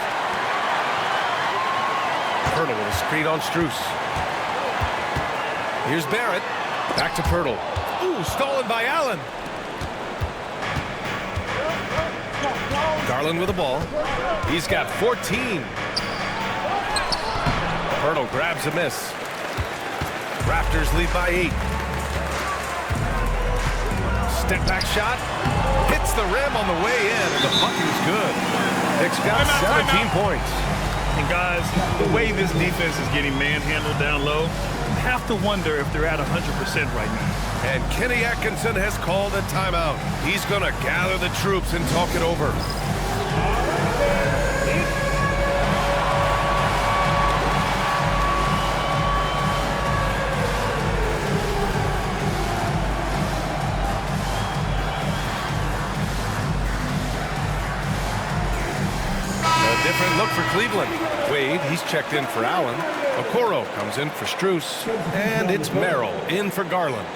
Pirtle with a screen on Strus. Here's Barrett. Back to Pirtle. Ooh, stolen by Allen. Garland with the ball. He's got 14. Pirtle grabs a miss. Raptors lead by 8. Step back shot. Hits the rim on the way in, and the bucket's good. Nick's got 17 points. And guys, the way this defense is getting manhandled down low, you have to wonder if they're at 100% right now. And Kenny Atkinson has called a timeout. He's going to gather the troops and talk it over. Different look for Cleveland. Wade, he's checked in for Allen. Okoro comes in for Strus. And it's Merrill in for Garland.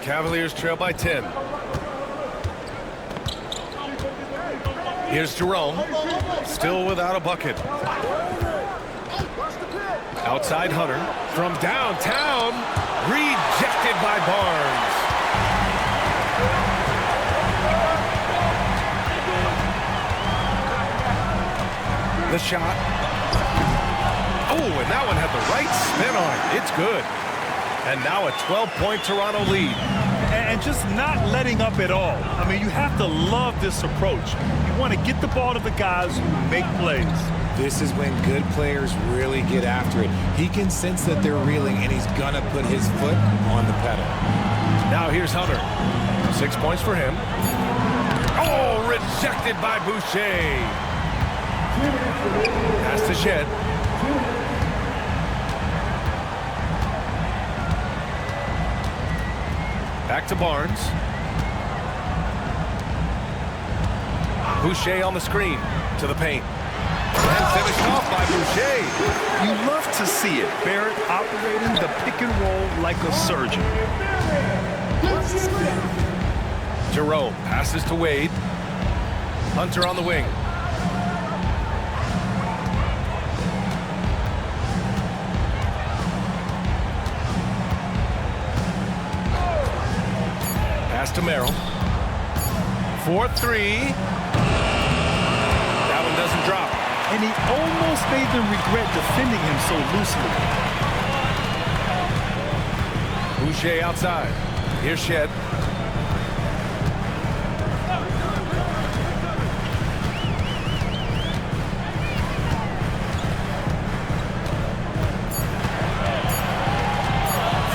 Cavaliers trail by 10. Here's Jerome, still without a bucket. Outside Hunter, from downtown, rejected by Barnes. The shot. Oh, and that one had the right spin on it. It's good. And now a 12-point Toronto lead. And just not letting up at all. I mean, you have to love this approach. You want to get the ball to the guys who make plays. This is when good players really get after it. He can sense that they're reeling, and he's going to put his foot on the pedal. Now here's Hunter. 6 points for him. Oh, rejected by Boucher. Pass to Shed. Back to Barnes. Boucher on the screen to the paint. And finished off by Boucher. You love to see it. Barrett operating the pick and roll like a surgeon. Jerome passes to Wade. Hunter on the wing. Pass to Merrill. 4-3. That one doesn't drop. And he almost made them regret defending him so loosely. Boucher outside. Here's Shed.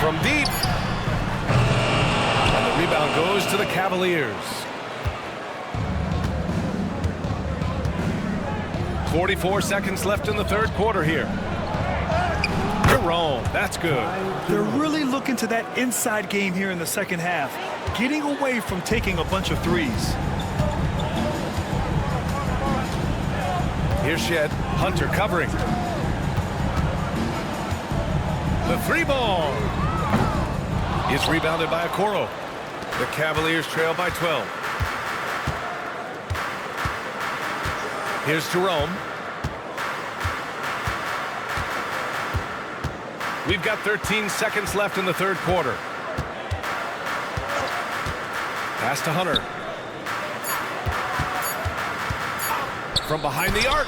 From deep. And the rebound goes to the Cavaliers. 44 seconds left in the third quarter here. Jerome, that's good. They're really looking to that inside game here in the second half, getting away from taking a bunch of threes. Here's Shed. Hunter covering. The 3 ball is rebounded by Okoro. The Cavaliers trail by 12. Here's Jerome. We've got 13 seconds left in the third quarter. Pass to Hunter. From behind the arc.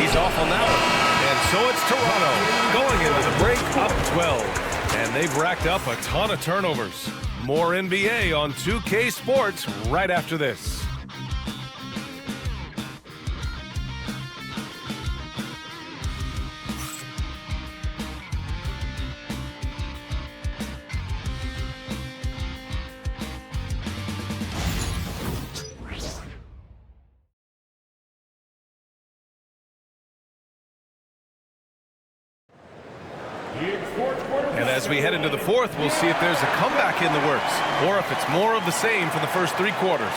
He's off on that one. And so it's Toronto going into the break up 12. And they've racked up a ton of turnovers. More NBA on 2K Sports right after this. And as we head into the fourth, we'll see if there's a comeback in the works or if it's more of the same for the first 3 quarters.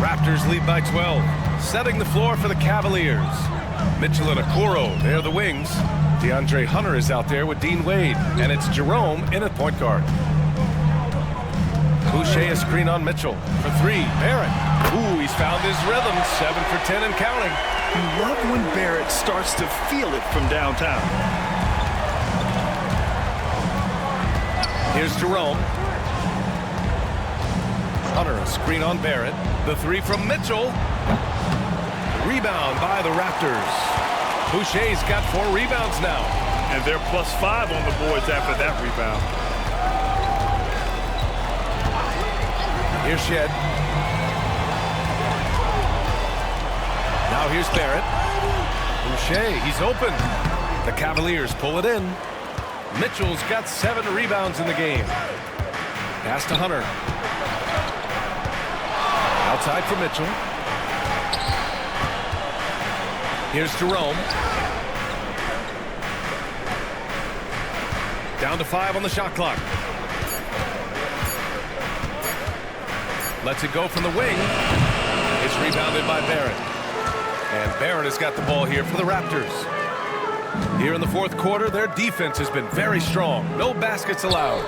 Raptors lead by 12, setting the floor for the Cavaliers. Mitchell and Okoro, they're the wings. DeAndre Hunter is out there with Dean Wade, and it's Jerome in at point guard. Boucher a screen on Mitchell for 3. Barrett. Ooh, he's found his rhythm. 7 for 10 and counting. You love when Barrett starts to feel it from downtown. Here's Jerome. Hunter a screen on Barrett. The 3 from Mitchell. Rebound by the Raptors. Boucher's got 4 rebounds now. And they're +5 on the boards after that rebound. Here's Shed. Now here's Barrett. Boucher, he's open. The Cavaliers pull it in. Mitchell's got 7 rebounds in the game. Pass to Hunter. Outside for Mitchell. Here's Jerome. Down to 5 on the shot clock. Lets it go from the wing. It's rebounded by Barrett. And Barrett has got the ball here for the Raptors. Here in the fourth quarter, their defense has been very strong. No baskets allowed.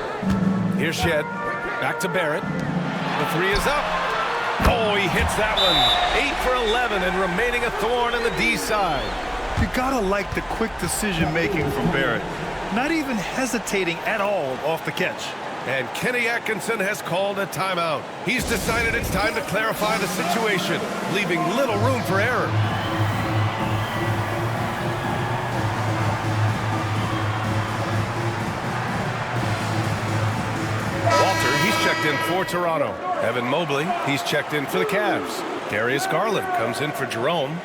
Here's Shed. Back to Barrett. The 3 is up. Oh, he hits that one. 8 for 11 and remaining a thorn in the D side. You gotta like the quick decision-making from Barrett. Not even hesitating at all off the catch. And Kenny Atkinson has called a timeout. He's decided it's time to clarify the situation, leaving little room for error. Walter, he's checked in for Toronto. Evan Mobley, he's checked in for the Cavs. Darius Garland comes in for Jerome.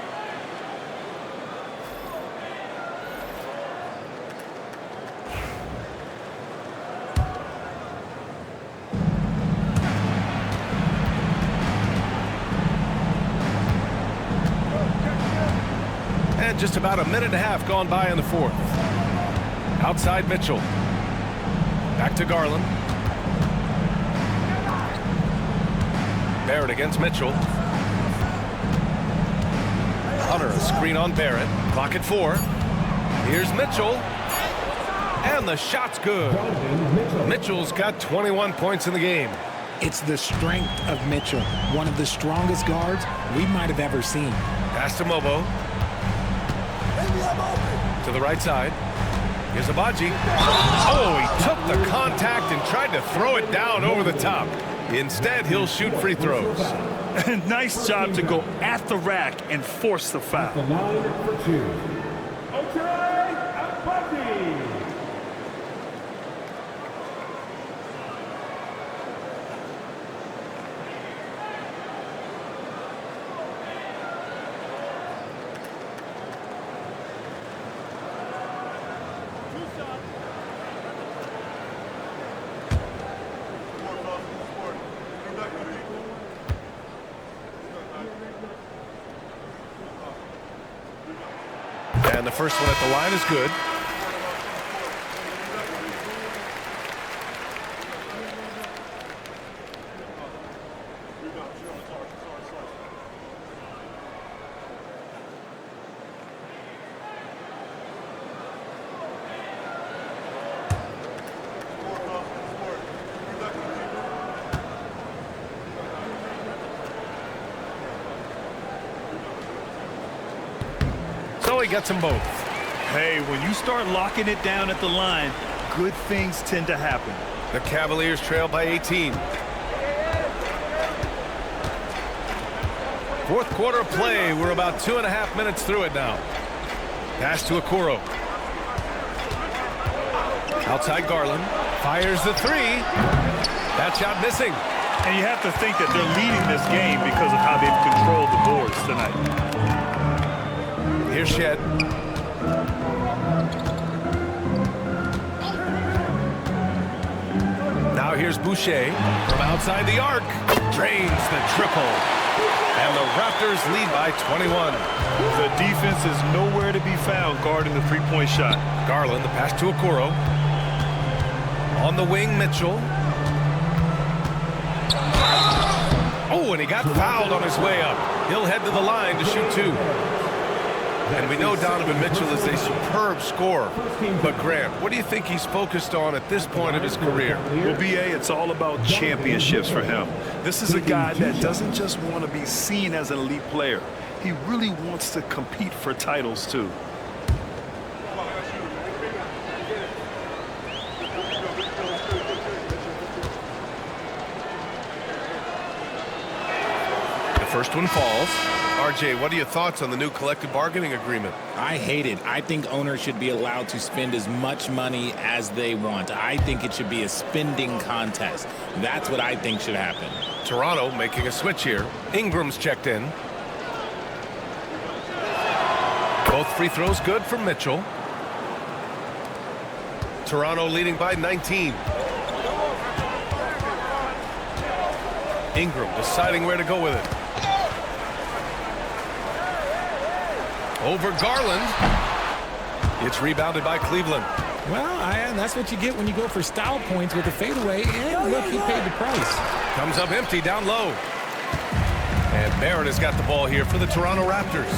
And just about a minute and a half gone by in the fourth. Outside Mitchell. Back to Garland. Barrett against Mitchell. Hunter a screen on Barrett. Clock at 4. Here's Mitchell. And the shot's good. Mitchell's got 21 points in the game. It's the strength of Mitchell, one of the strongest guards we might have ever seen. Pass to Mobo. To the right side. Here's Abaji. Oh, he took the contact and tried to throw it down over the top. Instead, he'll shoot free throws. Nice job to go at the rack and force the foul. The line for 2. Okay, Abaji. And the first one at the line is good. he gets them both. Hey, when you start locking it down at the line, good things tend to happen. The Cavaliers trail by 18. Fourth quarter of play. We're about 2.5 minutes through it now. Pass to Okoro. Outside Garland. Fires the three. That shot missing. And you have to think that they're leading this game because of how they've controlled the boards tonight. Here's Shed. Now here's Boucher from outside the arc. Drains the triple. And the Raptors lead by 21. The defense is nowhere to be found guarding the three-point shot. Garland, the pass to Okoro. On the wing, Mitchell. Oh, and he got fouled on his way up. He'll head to the line to shoot two. And we know Donovan Mitchell is a superb scorer. But Grant, what do you think he's focused on at this point of his career? Well, B.A., it's all about championships for him. This is a guy that doesn't just want to be seen as an elite player. He really wants to compete for titles, too. The first one falls. RJ, what are your thoughts on the new collective bargaining agreement? I hate it. I think owners should be allowed to spend as much money as they want. I think it should be a spending contest. That's what I think should happen. Toronto making a switch here. Ingram's checked in. Both free throws good for Mitchell. Toronto leading by 19. Ingram deciding where to go with it. Over Garland. It's rebounded by Cleveland. Well, that's what you get when you go for style points with a fadeaway. And look, he paid the price. Comes up empty down low. And Barrett has got the ball here for the Toronto Raptors.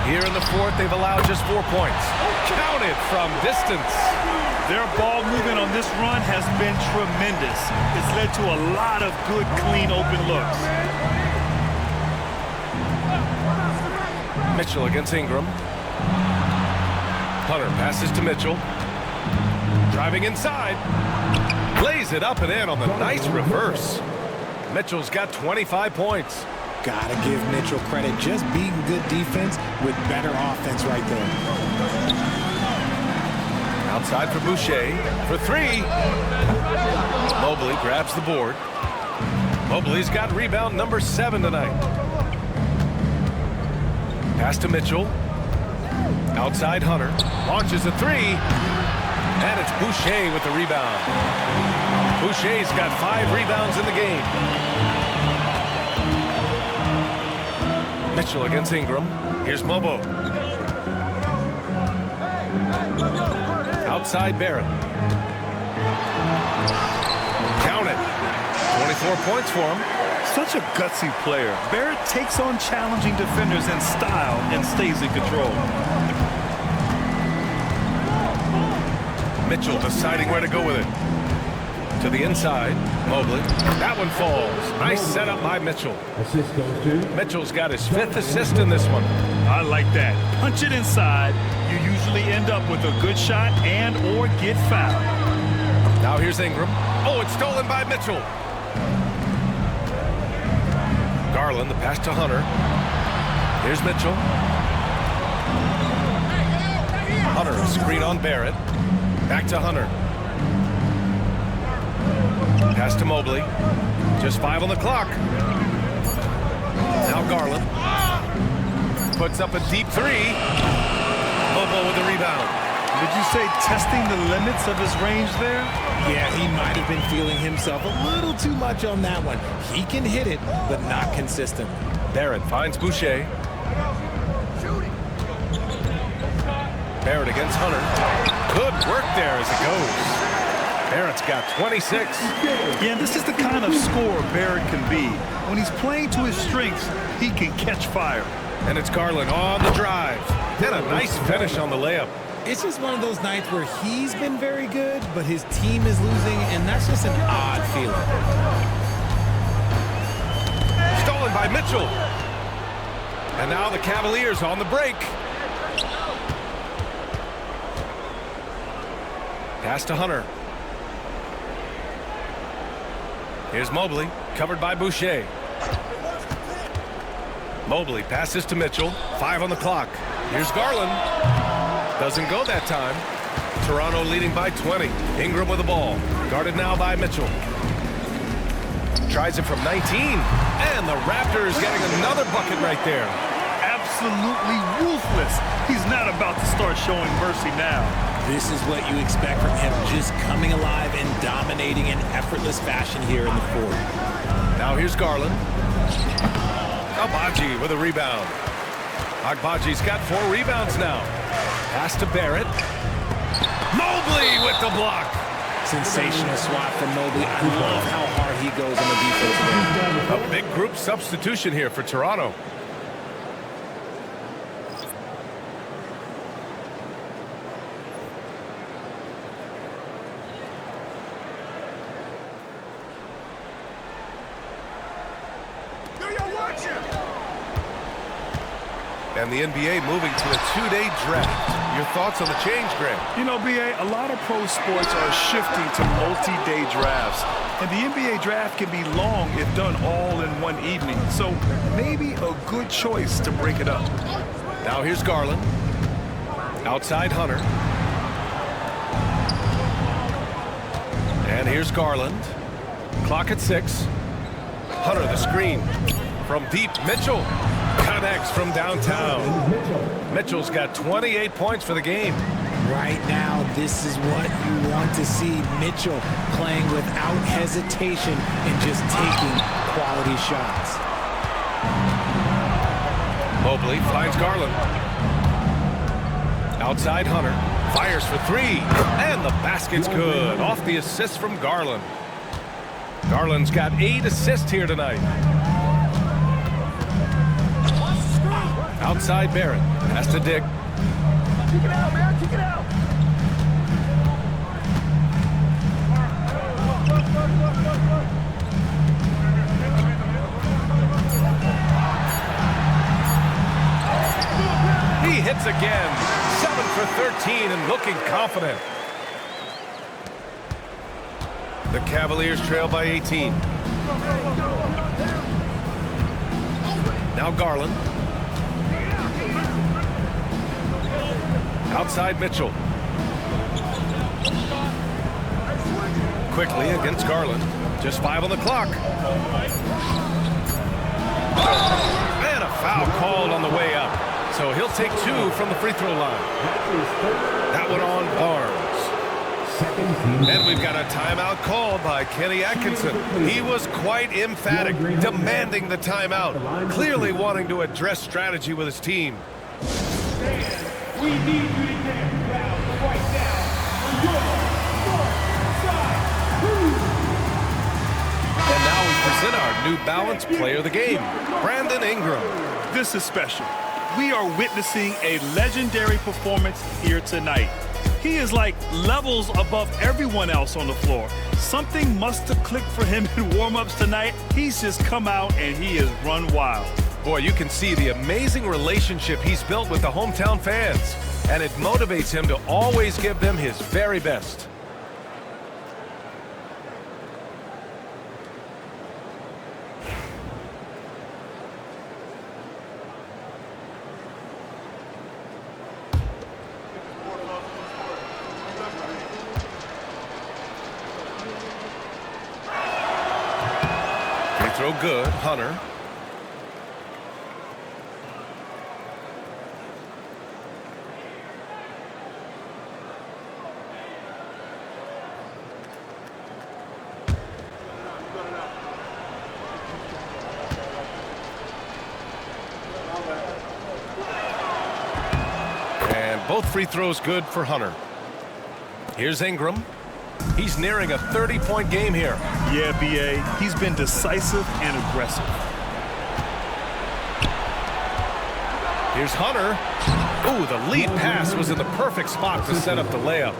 Here in the fourth, they've allowed just 4 points. Counted from distance. Their ball movement on this run has been tremendous. It's led to a lot of good, clean, open looks. Mitchell against Ingram. Hunter passes to Mitchell. Driving inside. Lays it up and in on the nice reverse. Mitchell's got 25 points. Gotta give Mitchell credit. Just beating good defense with better offense right there. Outside for Boucher. For three. Mobley grabs the board. Mobley's got rebound number 7 tonight. Pass to Mitchell. Outside Hunter. Launches a three. And it's Boucher with the rebound. Boucher's got 5 rebounds in the game. Mitchell against Ingram. Here's Mobo. Outside Barrett. Count it. 24 points for him. Such a gutsy player. Barrett takes on challenging defenders in style and stays in control. Mitchell deciding where to go with it. To the inside. Mobley. That one falls. Nice setup by Mitchell. Assist goes to Mitchell's got his 5th assist in this one. I like that. Punch it inside. You usually end up with a good shot and or get fouled. Now here's Ingram. Oh, it's stolen by Mitchell. Garland, the pass to Hunter. Here's Mitchell. Hunter, a screen on Barrett. Back to Hunter. Pass to Mobley. Just 5 on the clock. Now Garland. Puts up a deep three. Mobley with the rebound. Did you say testing the limits of his range there? Yeah, he might have been feeling himself a little too much on that one. He can hit it, but not consistently. Barrett finds Boucher. Barrett against Hunter. Good work there as it goes. Barrett's got 26. Yeah, this is the kind of scorer Barrett can be. When he's playing to his strengths, he can catch fire. And it's Garland on the drive. Then a nice finish on the layup. It's just one of those nights where he's been very good, but his team is losing, and that's just an odd feeling. Stolen by Mitchell. And now the Cavaliers on the break. Pass to Hunter. Here's Mobley, covered by Boucher. Mobley passes to Mitchell. 5 on the clock. Here's Garland. Doesn't go that time. Toronto leading by 20. Ingram with the ball. Guarded now by Mitchell. Tries it from 19. And the Raptors getting another bucket right there. Absolutely ruthless. He's not about to start showing mercy now. This is what you expect from him, just coming alive and dominating in effortless fashion here in the fourth. Now here's Garland. Agbaji with a rebound. Agbaji's got 4 rebounds now. Pass to Barrett. Mobley with the block. Sensational swat from Mobley. I love how hard he goes on the defensive end. A big group substitution here for Toronto. And the NBA moving to a 2-day draft. Your thoughts on the change, Greg? You know, B.A., a lot of pro sports are shifting to multi-day drafts. And the NBA draft can be long if done all in one evening. So maybe a good choice to break it up. Now here's Garland. Outside Hunter. And here's Garland. Clock at 6. Hunter the screen. From deep, Mitchell. Connects from downtown. Mitchell's got 28 points for the game. Right now, this is what you want to see. Mitchell playing without hesitation and just taking quality shots. Mobley finds Garland. Outside Hunter. Fires for 3. And the basket's good. Off the assist from Garland. Garland's got 8 assists here tonight. Outside Barrett. Has to dig. Kick it out, man. Kick it out. He hits again. 7 for 13 and looking confident. The Cavaliers trail by 18. Now Garland. Outside Mitchell. Quickly against Garland. Just 5 on the clock. And a foul called on the way up. So he'll take 2 from the free throw line. That one on Barnes. And we've got a timeout called by Kenny Atkinson. He was quite emphatic, demanding the timeout, clearly wanting to address strategy with his team. We need you to get down right now. And now we present our New Balance player of the game, Brandon Ingram. This is special. We are witnessing a legendary performance here tonight. He is like levels above everyone else on the floor. Something must have clicked for him in warm-ups tonight. He's just come out and he has run wild. Boy, you can see the amazing relationship he's built with the hometown fans, and it motivates him to always give them his very best. Free throw good, Hunter. Both free throws good for Hunter. Here's Ingram. He's nearing a 30-point game here. Yeah, B.A., he's been decisive and aggressive. Here's Hunter. Ooh, the lead pass was in the perfect spot to set up the layup.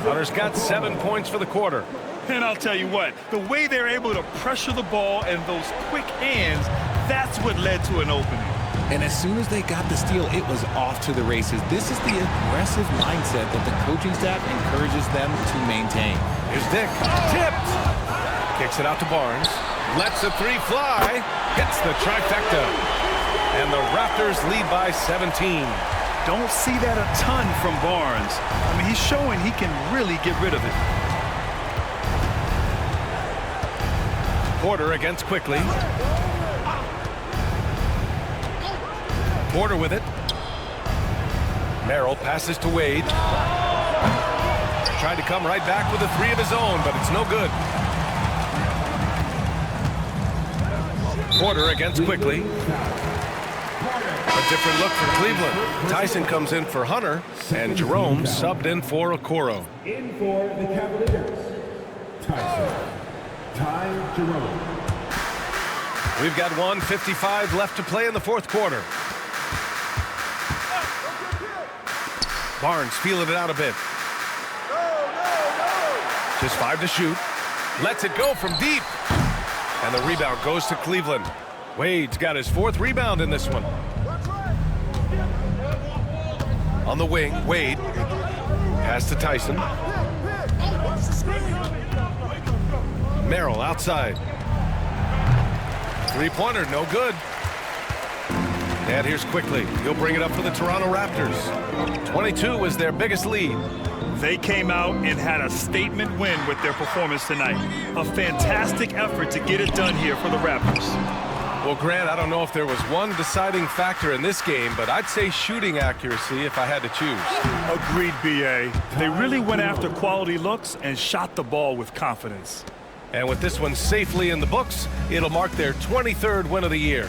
Hunter's got 7 points for the quarter. And I'll tell you what, the way they're able to pressure the ball and those quick hands, that's what led to an opening. And as soon as they got the steal, it was off to the races. This is the aggressive mindset that the coaching staff encourages them to maintain. Here's Dick. Tipped. Kicks it out to Barnes. Lets the three fly. Hits the trifecta. And the Raptors lead by 17. Don't see that a ton from Barnes. I mean, he's showing he can really get rid of it. Porter against Quickly. Porter with it. Merrill passes to Wade. Tried to come right back with a three of his own, but it's no good. Porter against Quickly. A different look for Cleveland. Tyson comes in for Hunter, and Jerome subbed in for Okoro. In for the Cavaliers, Tyson. Ty Jerome. We've got 1:55 left to play in the fourth quarter. Barnes feeling it out a bit. Just 5 to shoot. Lets it go from deep. And the rebound goes to Cleveland. Wade's got his 4th rebound in this one. On the wing, Wade. Pass to Tyson. Merrill outside. Three-pointer, no good. And here's Quickly. He'll bring it up for the Toronto Raptors. 22 was their biggest lead. They came out and had a statement win with their performance tonight. A fantastic effort to get it done here for the Raptors. Well, Grant, I don't know if there was one deciding factor in this game, but I'd say shooting accuracy if I had to choose. Agreed, B.A. They really went after quality looks and shot the ball with confidence. And with this one safely in the books, it'll mark their 23rd win of the year.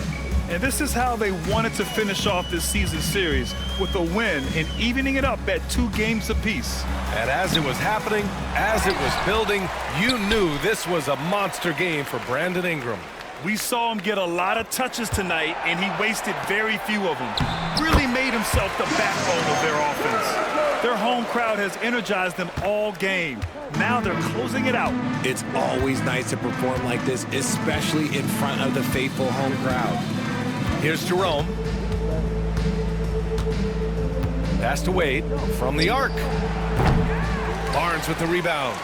And this is how they wanted to finish off this season series, with a win and evening it up at 2 games apiece. And as it was happening, as it was building, you knew this was a monster game for Brandon Ingram. We saw him get a lot of touches tonight, and he wasted very few of them. Really made himself the backbone of their offense. Their home crowd has energized them all game. Now they're closing it out. It's always nice to perform like this, especially in front of the faithful home crowd. Here's Jerome. Pass to Wade from the arc. Barnes with the rebound.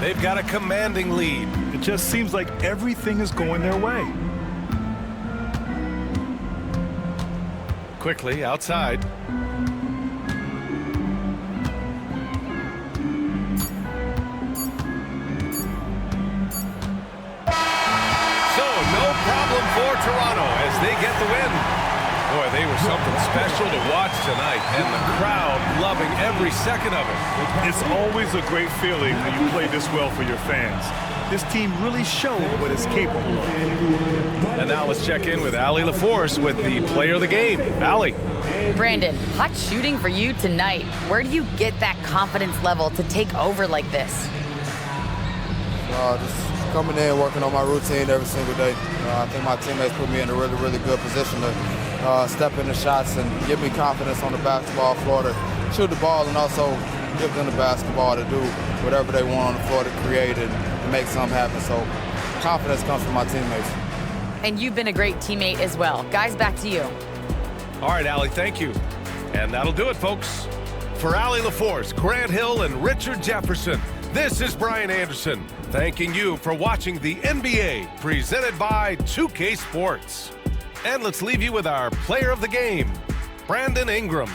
They've got a commanding lead. It just seems like everything is going their way. Quickly outside. Problem for Toronto as they get the win. Boy, they were something special to watch tonight, and the crowd loving every second of it. It's always a great feeling when you play this well for your fans. This team really showed what it's capable of. And now let's check in with Allie LaForce with the player of the game. Allie. Brandon, hot shooting for you tonight. Where do you get that confidence level to take over like this? Just coming in, working on my routine every single day. I think my teammates put me in a really, really good position to step in the shots and give me confidence on the basketball floor to shoot the ball, and also give them the basketball to do whatever they want on the floor to create and make something happen. So confidence comes from my teammates. And you've been a great teammate as well. Guys, back to you. All right, Allie, thank you. And that'll do it, folks. For Allie LaForce, Grant Hill, and Richard Jefferson, this is Brian Anderson, thanking you for watching the NBA presented by 2K Sports. And let's leave you with our player of the game, Brandon Ingram.